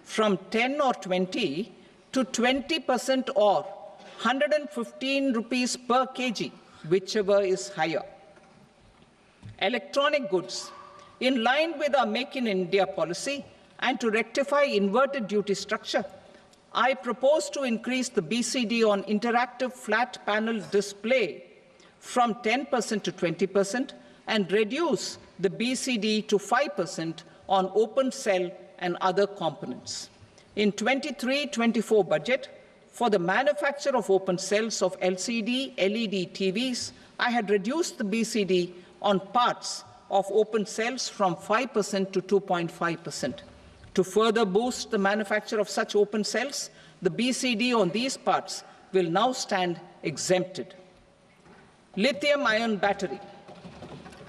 from 10 or 20 to 20% or 115 rupees per kg, whichever is higher. Electronic goods. In line with our Make in India policy and to rectify inverted duty structure, I propose to increase the BCD on interactive flat panel display from 10% to 20% and reduce the BCD to 5% on open cell and other components. In 23-24 budget, for the manufacture of open cells of LCD, LED TVs, I had reduced the BCD on parts of open cells from 5% to 2.5%. To further boost the manufacture of such open cells, the BCD on these parts will now stand exempted. Lithium-ion battery.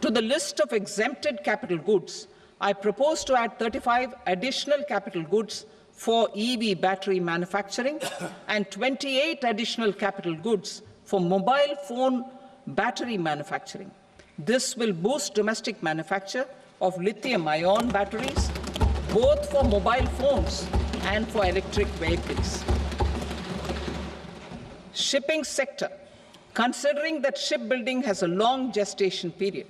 To the list of exempted capital goods, I propose to add 35 additional capital goods for EV battery manufacturing and 28 additional capital goods for mobile phone battery manufacturing. This will boost domestic manufacture of lithium-ion batteries both for mobile phones and for electric vehicles. Shipping sector. Considering that shipbuilding has a long gestation period,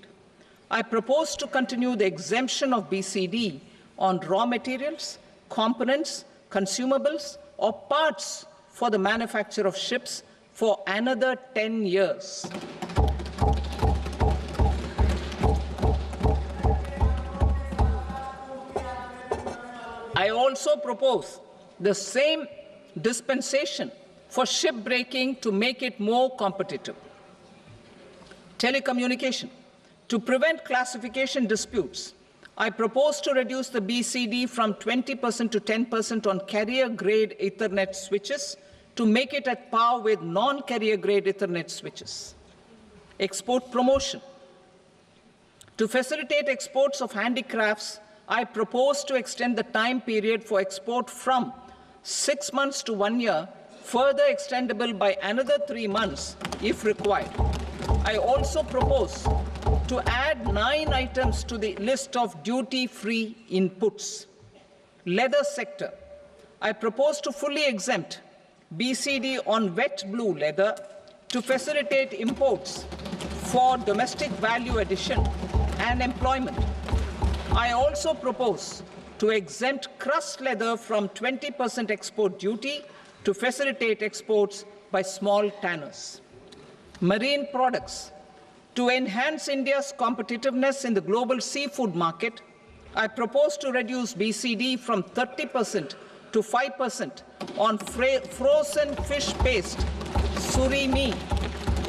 I propose to continue the exemption of BCD on raw materials, components, consumables, or parts for the manufacture of ships for another 10 years. I also propose the same dispensation for shipbreaking to make it more competitive. Telecommunication. To prevent classification disputes, I propose to reduce the BCD from 20% to 10% on carrier-grade Ethernet switches to make it at par with non-carrier-grade Ethernet switches. Export promotion. To facilitate exports of handicrafts, I propose to extend the time period for export from 6 months to 1 year, further extendable by another 3 months if required. I also propose to add 9 items to the list of duty-free inputs. Leather sector. I propose to fully exempt BCD on wet blue leather to facilitate imports for domestic value addition and employment. I also propose to exempt crust leather from 20% export duty to facilitate exports by small tanners. Marine products. To enhance India's competitiveness in the global seafood market, I propose to reduce BCD from 30% to 5% on frozen fish paste, surimi,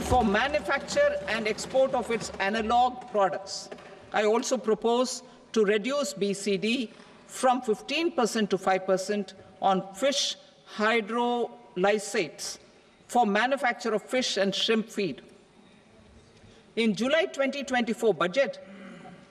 for manufacture and export of its analog products. I also propose to reduce BCD from 15% to 5% on fish hydrolysates for manufacture of fish and shrimp feed. In July 2024 budget,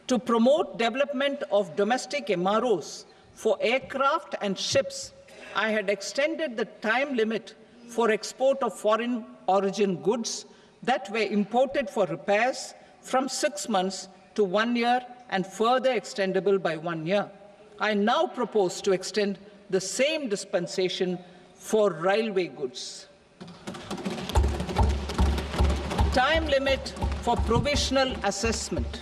to promote development of domestic MROs for aircraft and ships, I had extended the time limit for export of foreign origin goods that were imported for repairs from 6 months to 1 year and further extendable by 1 year. I now propose to extend the same dispensation for railway goods. Time limit for provisional assessment.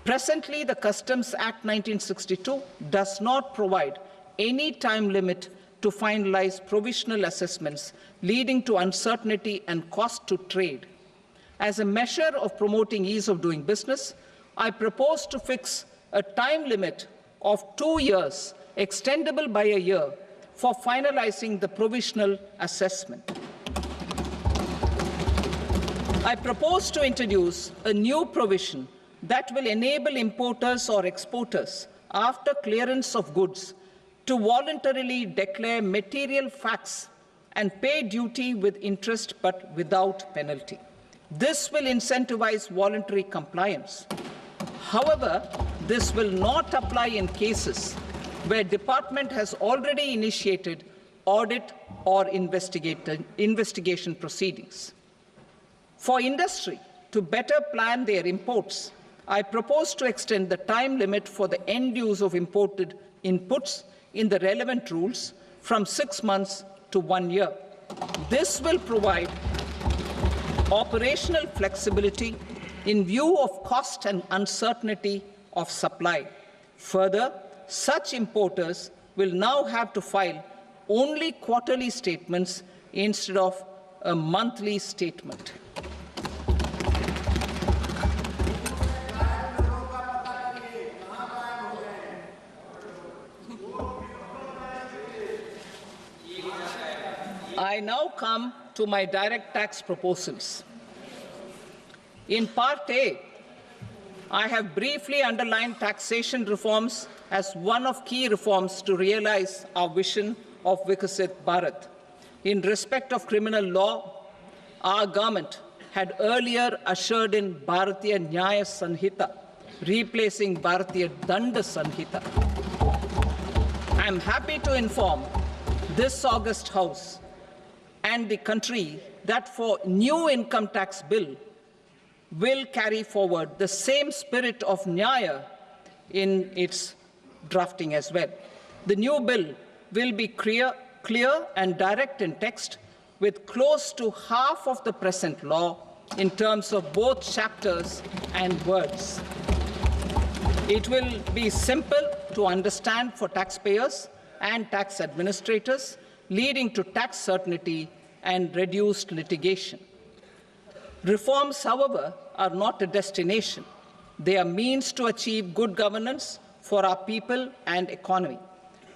Presently, the Customs Act 1962 does not provide any time limit to finalize provisional assessments, leading to uncertainty and cost to trade. As a measure of promoting ease of doing business, I propose to fix a time limit of 2 years, extendable by a year, for finalizing the provisional assessment. I propose to introduce a new provision that will enable importers or exporters, after clearance of goods, to voluntarily declare material facts and pay duty with interest but without penalty. This will incentivize voluntary compliance. However, this will not apply in cases where department has already initiated audit or investigation proceedings. For industry to better plan their imports, I propose to extend the time limit for the end use of imported inputs in the relevant rules from 6 months to 1 year. This will provide operational flexibility in view of cost and uncertainty of supply. Further, such importers will now have to file only quarterly statements instead of a monthly statement. I now come to my direct tax proposals. In Part A, I have briefly underlined taxation reforms as one of key reforms to realize our vision of Vikasit Bharat. In respect of criminal law, our government had earlier ushered in Bharatiya Nyaya Sanhita, replacing Bharatiya Danda Sanhita. I am happy to inform this august House and the country that for new income tax bill will carry forward the same spirit of Nyaya in its drafting as well. The new bill will be clear and direct in text, with close to half of the present law in terms of both chapters and words. It will be simple to understand for taxpayers and tax administrators, leading to tax certainty and reduced litigation. Reforms, however, are not a destination. They are means to achieve good governance for our people and economy.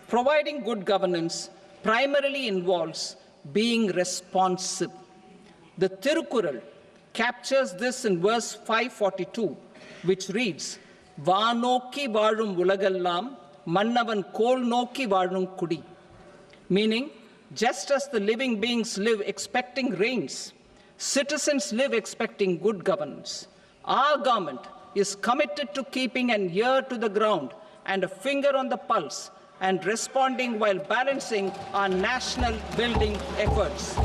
Providing good governance primarily involves being responsive. The Tirukkural captures this in verse 542, which reads, "Vaanokki vaazhum ulagallam, mannavan kol nokki vaazhum kudi," meaning, just as the living beings live expecting rains, citizens live expecting good governance. Our government is committed to keeping an ear to the ground and a finger on the pulse and responding while balancing our national building efforts.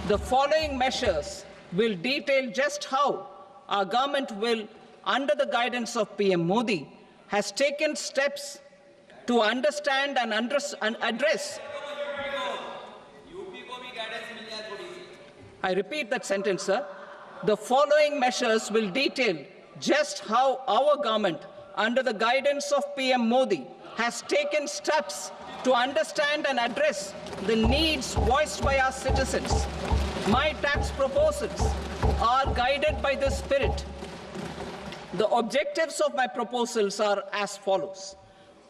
The following measures will detail just how our government will, under the guidance of PM Modi, has taken steps to understand and address. I repeat that sentence, sir. The following measures will detail just how our government, under the guidance of PM Modi, has taken steps to understand and address the needs voiced by our citizens. My tax proposals are guided by this spirit. The objectives of my proposals are as follows: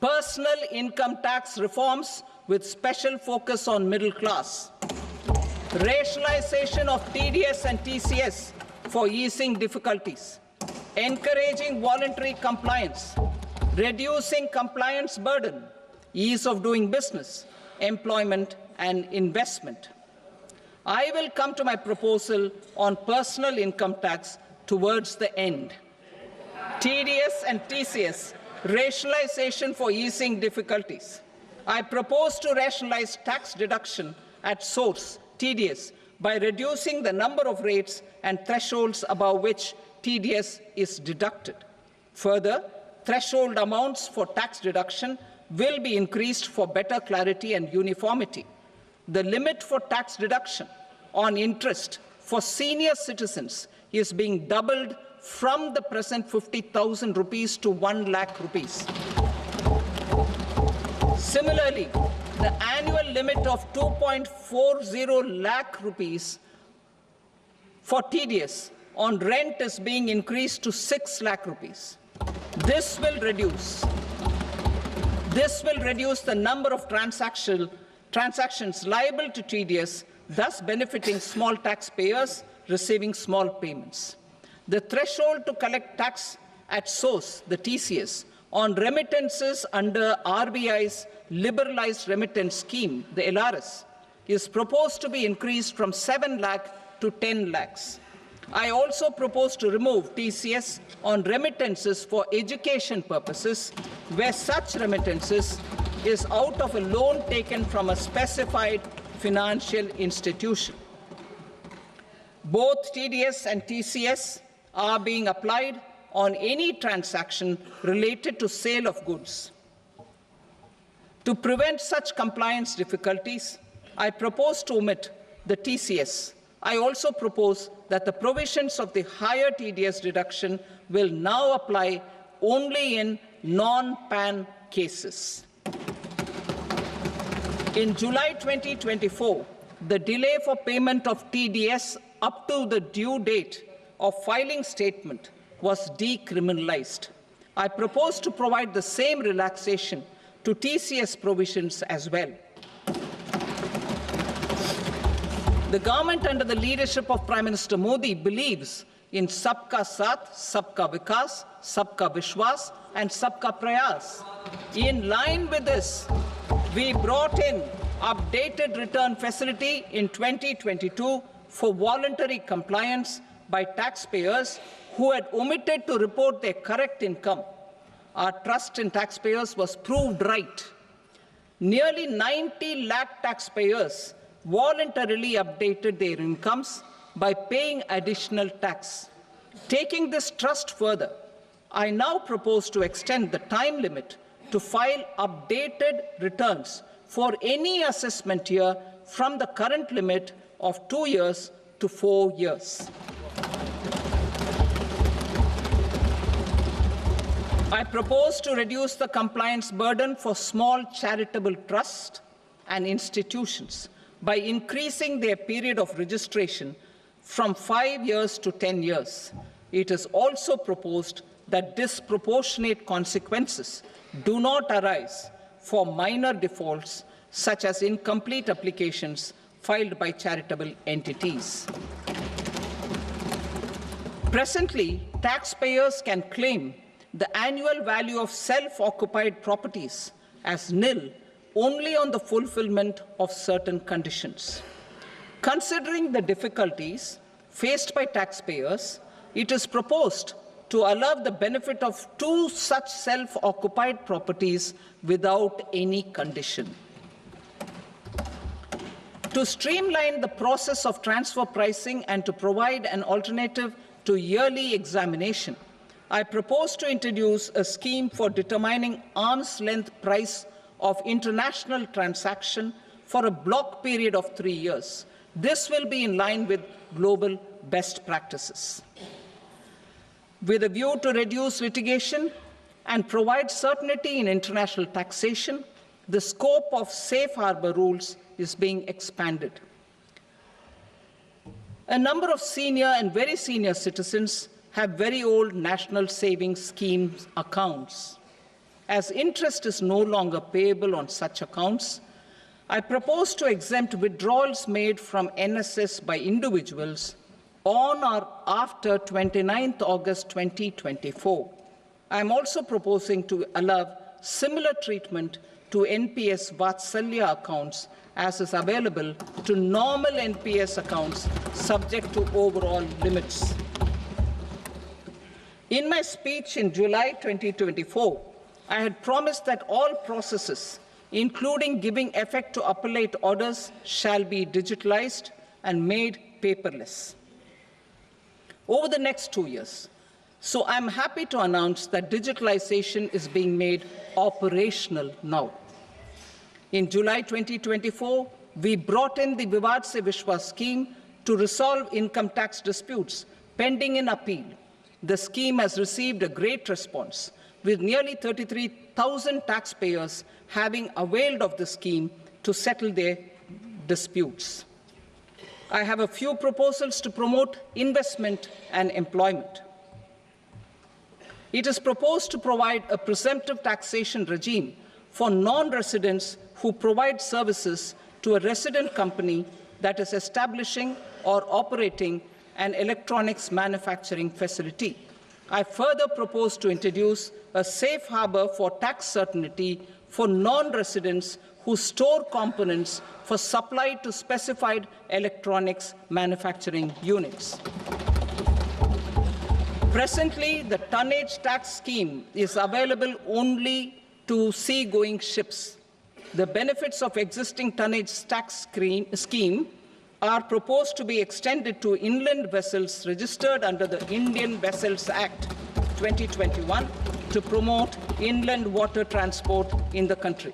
personal income tax reforms with special focus on middle class, rationalization of TDS and TCS for easing difficulties, encouraging voluntary compliance, reducing compliance burden, ease of doing business, employment and investment. I will come to my proposal on personal income tax towards the end. TDS and TCS, rationalization for easing difficulties. I propose to rationalize tax deduction at source, TDS, by reducing the number of rates and thresholds above which TDS is deducted. Further, threshold amounts for tax deduction will be increased for better clarity and uniformity. The limit for tax deduction on interest for senior citizens is being doubled from the present 50,000 rupees to 1 lakh rupees. Similarly, the annual limit of 2.40 lakh rupees for TDS on rent is being increased to 6 lakh rupees. This will reduce the number of transactions liable to TDS, thus benefiting small taxpayers receiving small payments. The threshold to collect tax at source, the TCS, on remittances under RBI's liberalized remittance scheme, the LRS, is proposed to be increased from 7 lakh to 10 lakhs. I also propose to remove TCS on remittances for education purposes, where such remittances is out of a loan taken from a specified financial institution. Both TDS and TCS are being applied on any transaction related to sale of goods. To prevent such compliance difficulties, I propose to omit the TCS. I also propose that the provisions of the higher TDS deduction will now apply only in non-PAN cases. In July 2024, the delay for payment of TDS up to the due date of filing statement was decriminalized. I propose to provide the same relaxation to TCS provisions as well. The government under the leadership of Prime Minister Modi believes in Sabka Saath, Sabka Vikas, Sabka Vishwas and Sabka Prayas. In line with this, we brought in updated return facility in 2022 for voluntary compliance by taxpayers who had omitted to report their correct income. Our trust in taxpayers was proved right. Nearly 90 lakh taxpayers voluntarily updated their incomes by paying additional tax. Taking this trust further, I now propose to extend the time limit to file updated returns for any assessment year from the current limit of 2 years to 4 years. I propose to reduce the compliance burden for small charitable trusts and institutions by increasing their period of registration from 5 years to 10 years. It is also proposed that disproportionate consequences do not arise for minor defaults such as incomplete applications filed by charitable entities. Presently, taxpayers can claim the annual value of self-occupied properties as nil only on the fulfillment of certain conditions. Considering the difficulties faced by taxpayers, it is proposed to allow the benefit of 2 such self-occupied properties without any condition. To streamline the process of transfer pricing and to provide an alternative to yearly examination, I propose to introduce a scheme for determining arm's length price of international transaction for a block period of 3 years. This will be in line with global best practices. With a view to reduce litigation and provide certainty in international taxation, the scope of safe harbor rules is being expanded. A number of senior and very senior citizens have very old national savings schemes accounts. As interest is no longer payable on such accounts, I propose to exempt withdrawals made from NSS by individuals on or after 29th August 2024. I am also proposing to allow similar treatment to NPS Vatsalya accounts as is available to normal NPS accounts subject to overall limits. In my speech in July 2024, I had promised that all processes, including giving effect to appellate orders, shall be digitalized and made paperless over the next 2 years. So I'm happy to announce that digitalization is being made operational now. In July 2024, we brought in the Vivad se Vishwas scheme to resolve income tax disputes pending in appeal. The scheme has received a great response, with nearly 33,000 taxpayers having availed of the scheme to settle their disputes. I have a few proposals to promote investment and employment. It is proposed to provide a presumptive taxation regime for non-residents who provide services to a resident company that is establishing or operating an electronics manufacturing facility. I further propose to introduce a safe harbor for tax certainty for non-residents who store components for supply to specified electronics manufacturing units. Presently, the tonnage tax scheme is available only to sea-going ships. The benefits of existing tonnage tax scheme are proposed to be extended to inland vessels registered under the Indian Vessels Act 2021 to promote inland water transport in the country.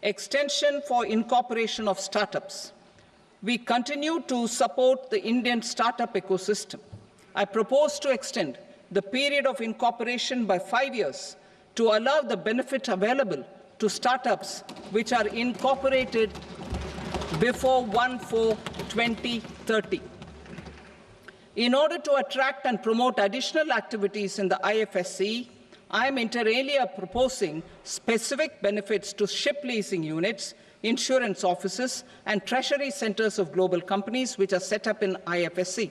Extension for incorporation of startups. We continue to support the Indian startup ecosystem. I propose to extend the period of incorporation by 5 years to allow the benefit available to startups which are incorporated before 1/4/2030. In order to attract and promote additional activities in the IFSC, I am inter alia proposing specific benefits to ship leasing units, insurance offices, and treasury centers of global companies which are set up in IFSC.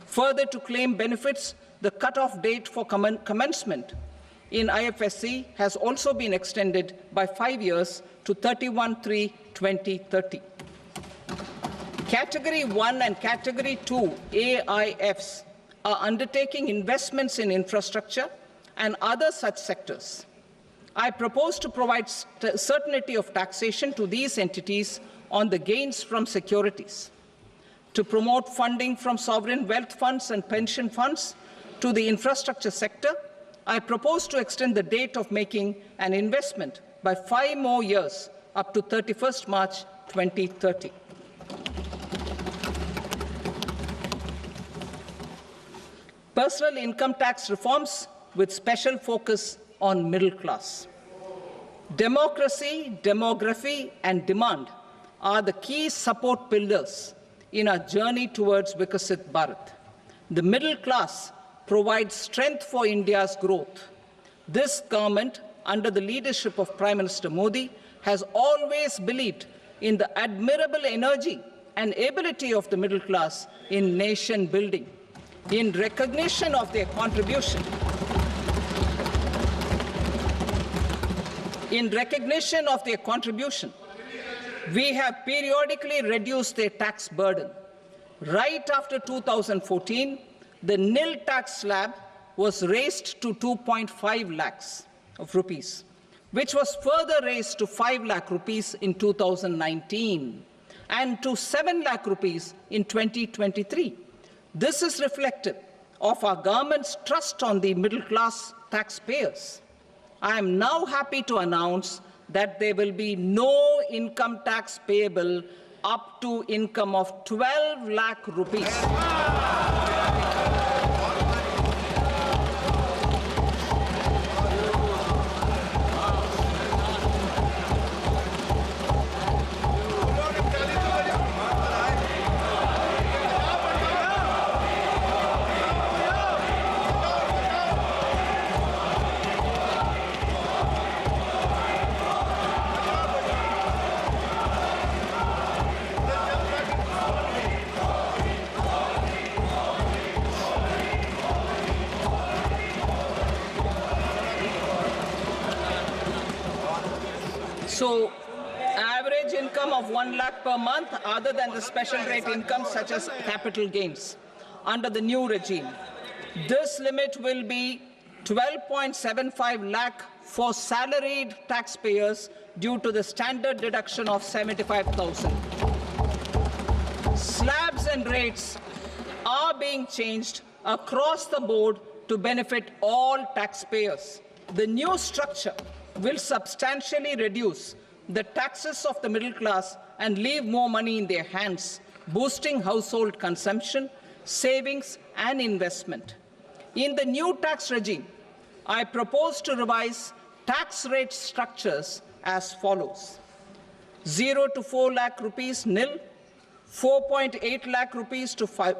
Further, to claim benefits, the cut-off date for commencement in IFSC has also been extended by 5 years to 31/3/2030. Category 1 and Category 2 AIFs are undertaking investments in infrastructure and other such sectors. I propose to provide certainty of taxation to these entities on the gains from securities. to promote funding from sovereign wealth funds and pension funds to the infrastructure sector, I propose to extend the date of making an investment by 5 more years up to 31st March 2030. Personal income tax reforms with special focus on middle class. Democracy, demography, and demand are the key support pillars in our journey towards Vikasit Bharat. The middle class provides strength for India's growth. This government, under the leadership of Prime Minister Modi, has always believed in the admirable energy and ability of the middle class in nation building. In recognition of their contribution, we have periodically reduced their tax burden. Right after 2014, the nil tax slab was raised to 2.5 lakhs of rupees, which was further raised to 5 lakh rupees in 2019 and to 7 lakh rupees in 2023. This is reflective of our government's trust on the middle-class taxpayers. I am now happy to announce that there will be no income tax payable up to income of 12 lakh rupees. So, average income of 1 lakh per month, other than the special rate income such as capital gains, under the new regime. This limit will be 12.75 lakh for salaried taxpayers due to the standard deduction of 75,000. Slabs and rates are being changed across the board to benefit all taxpayers. The new structure will substantially reduce the taxes of the middle class and leave more money in their hands, boosting household consumption, savings, and investment. In the new tax regime, I propose to revise tax rate structures as follows: 0 to 4 lakh rupees nil, 4.8 lakh rupees to 4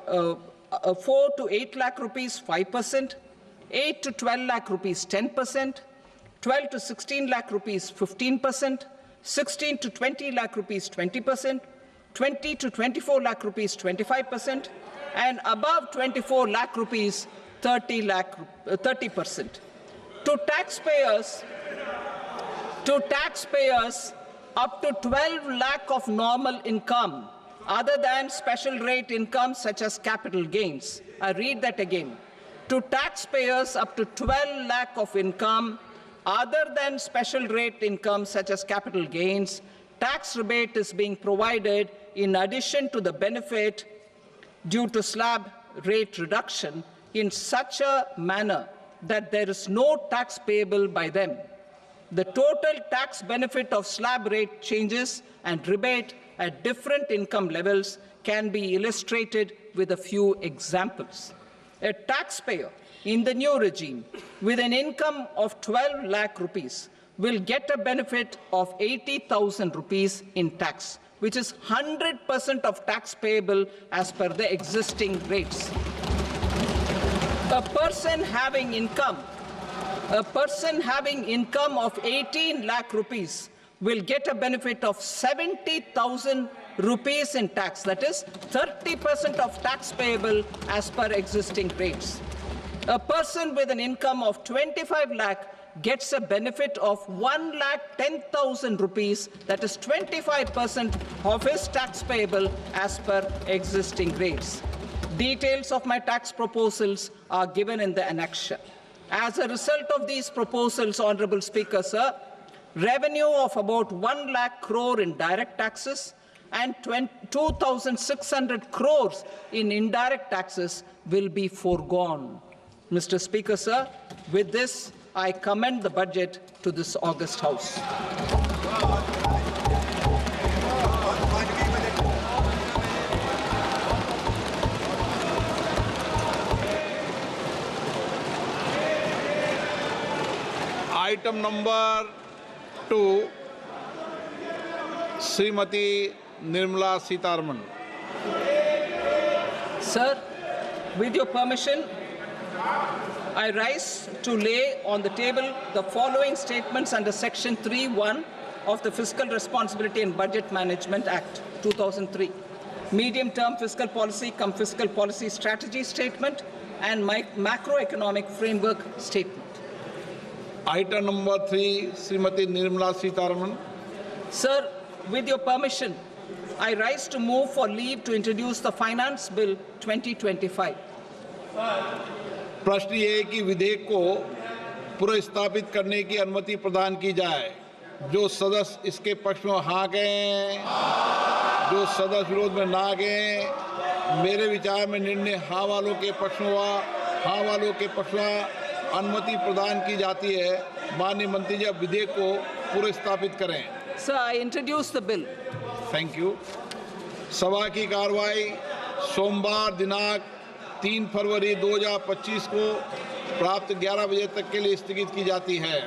to 8 lakh rupees 5%, 8 to 12 lakh rupees 10%, 12 to 16 lakh rupees 15%, 16 to 20 lakh rupees 20%, 20 to 24 lakh rupees 25%, and above 24 lakh rupees 30%. To taxpayers up to 12 lakh of normal income, other than special rate income such as capital gains. I read that again. To taxpayers up to 12 lakh of income, other than special rate income such as capital gains, tax rebate is being provided in addition to the benefit due to slab rate reduction in such a manner that there is no tax payable by them. The total tax benefit of slab rate changes and rebate at different income levels can be illustrated with a few examples. A taxpayer in the new regime with an income of 12 lakh rupees will get a benefit of 80,000 rupees in tax, which is 100% of tax payable as per the existing rates. A person having income of 18 lakh rupees will get a benefit of 70,000 rupees in tax, that is 30% of tax payable as per existing rates. A person with an income of 25 lakh gets a benefit of 1,10,000 rupees, that is 25% of his tax payable as per existing rates. Details of my tax proposals are given in the annexure. As a result of these proposals, Honorable Speaker, sir, revenue of about 1 lakh crore in direct taxes and 2,600 crores in indirect taxes will be foregone. Mr. Speaker, sir, with this, I commend the budget to this august House. Item number 2, Srimati Nirmala Sitharaman. Sir, with your permission, I rise to lay on the table the following statements under Section 3(1) of the Fiscal Responsibility and Budget Management Act, 2003. Medium-term fiscal policy cum fiscal policy strategy statement and macroeconomic framework statement. Item number 3, Srimati Nirmala Sitharaman. Sir, with your permission, I rise to move for leave to introduce the Finance Bill 2025. प्रश्न ये है कि विधेयक को पुनर्स्थापित करने की अनुमति प्रदान की जाए। जो सदस्य इसके पक्ष में हाँ गए, जो सदस्य विरोध में ना गए, मेरे विचार में निर्णय हाँ वालों के पक्ष में हुआ, हाँ वालों के पक्ष में अनुमति प्रदान की जाती है। माननीय मंत्री जी, अब विधेयक को पुनर्स्थापित करें। Sir, I introduce the bill. Thank you. सभा की कार्रवाई सोमवार दिनांक 3 फरवरी 2025 को प्राप्त 11 बजे तक के लिए स्थगित की जाती है।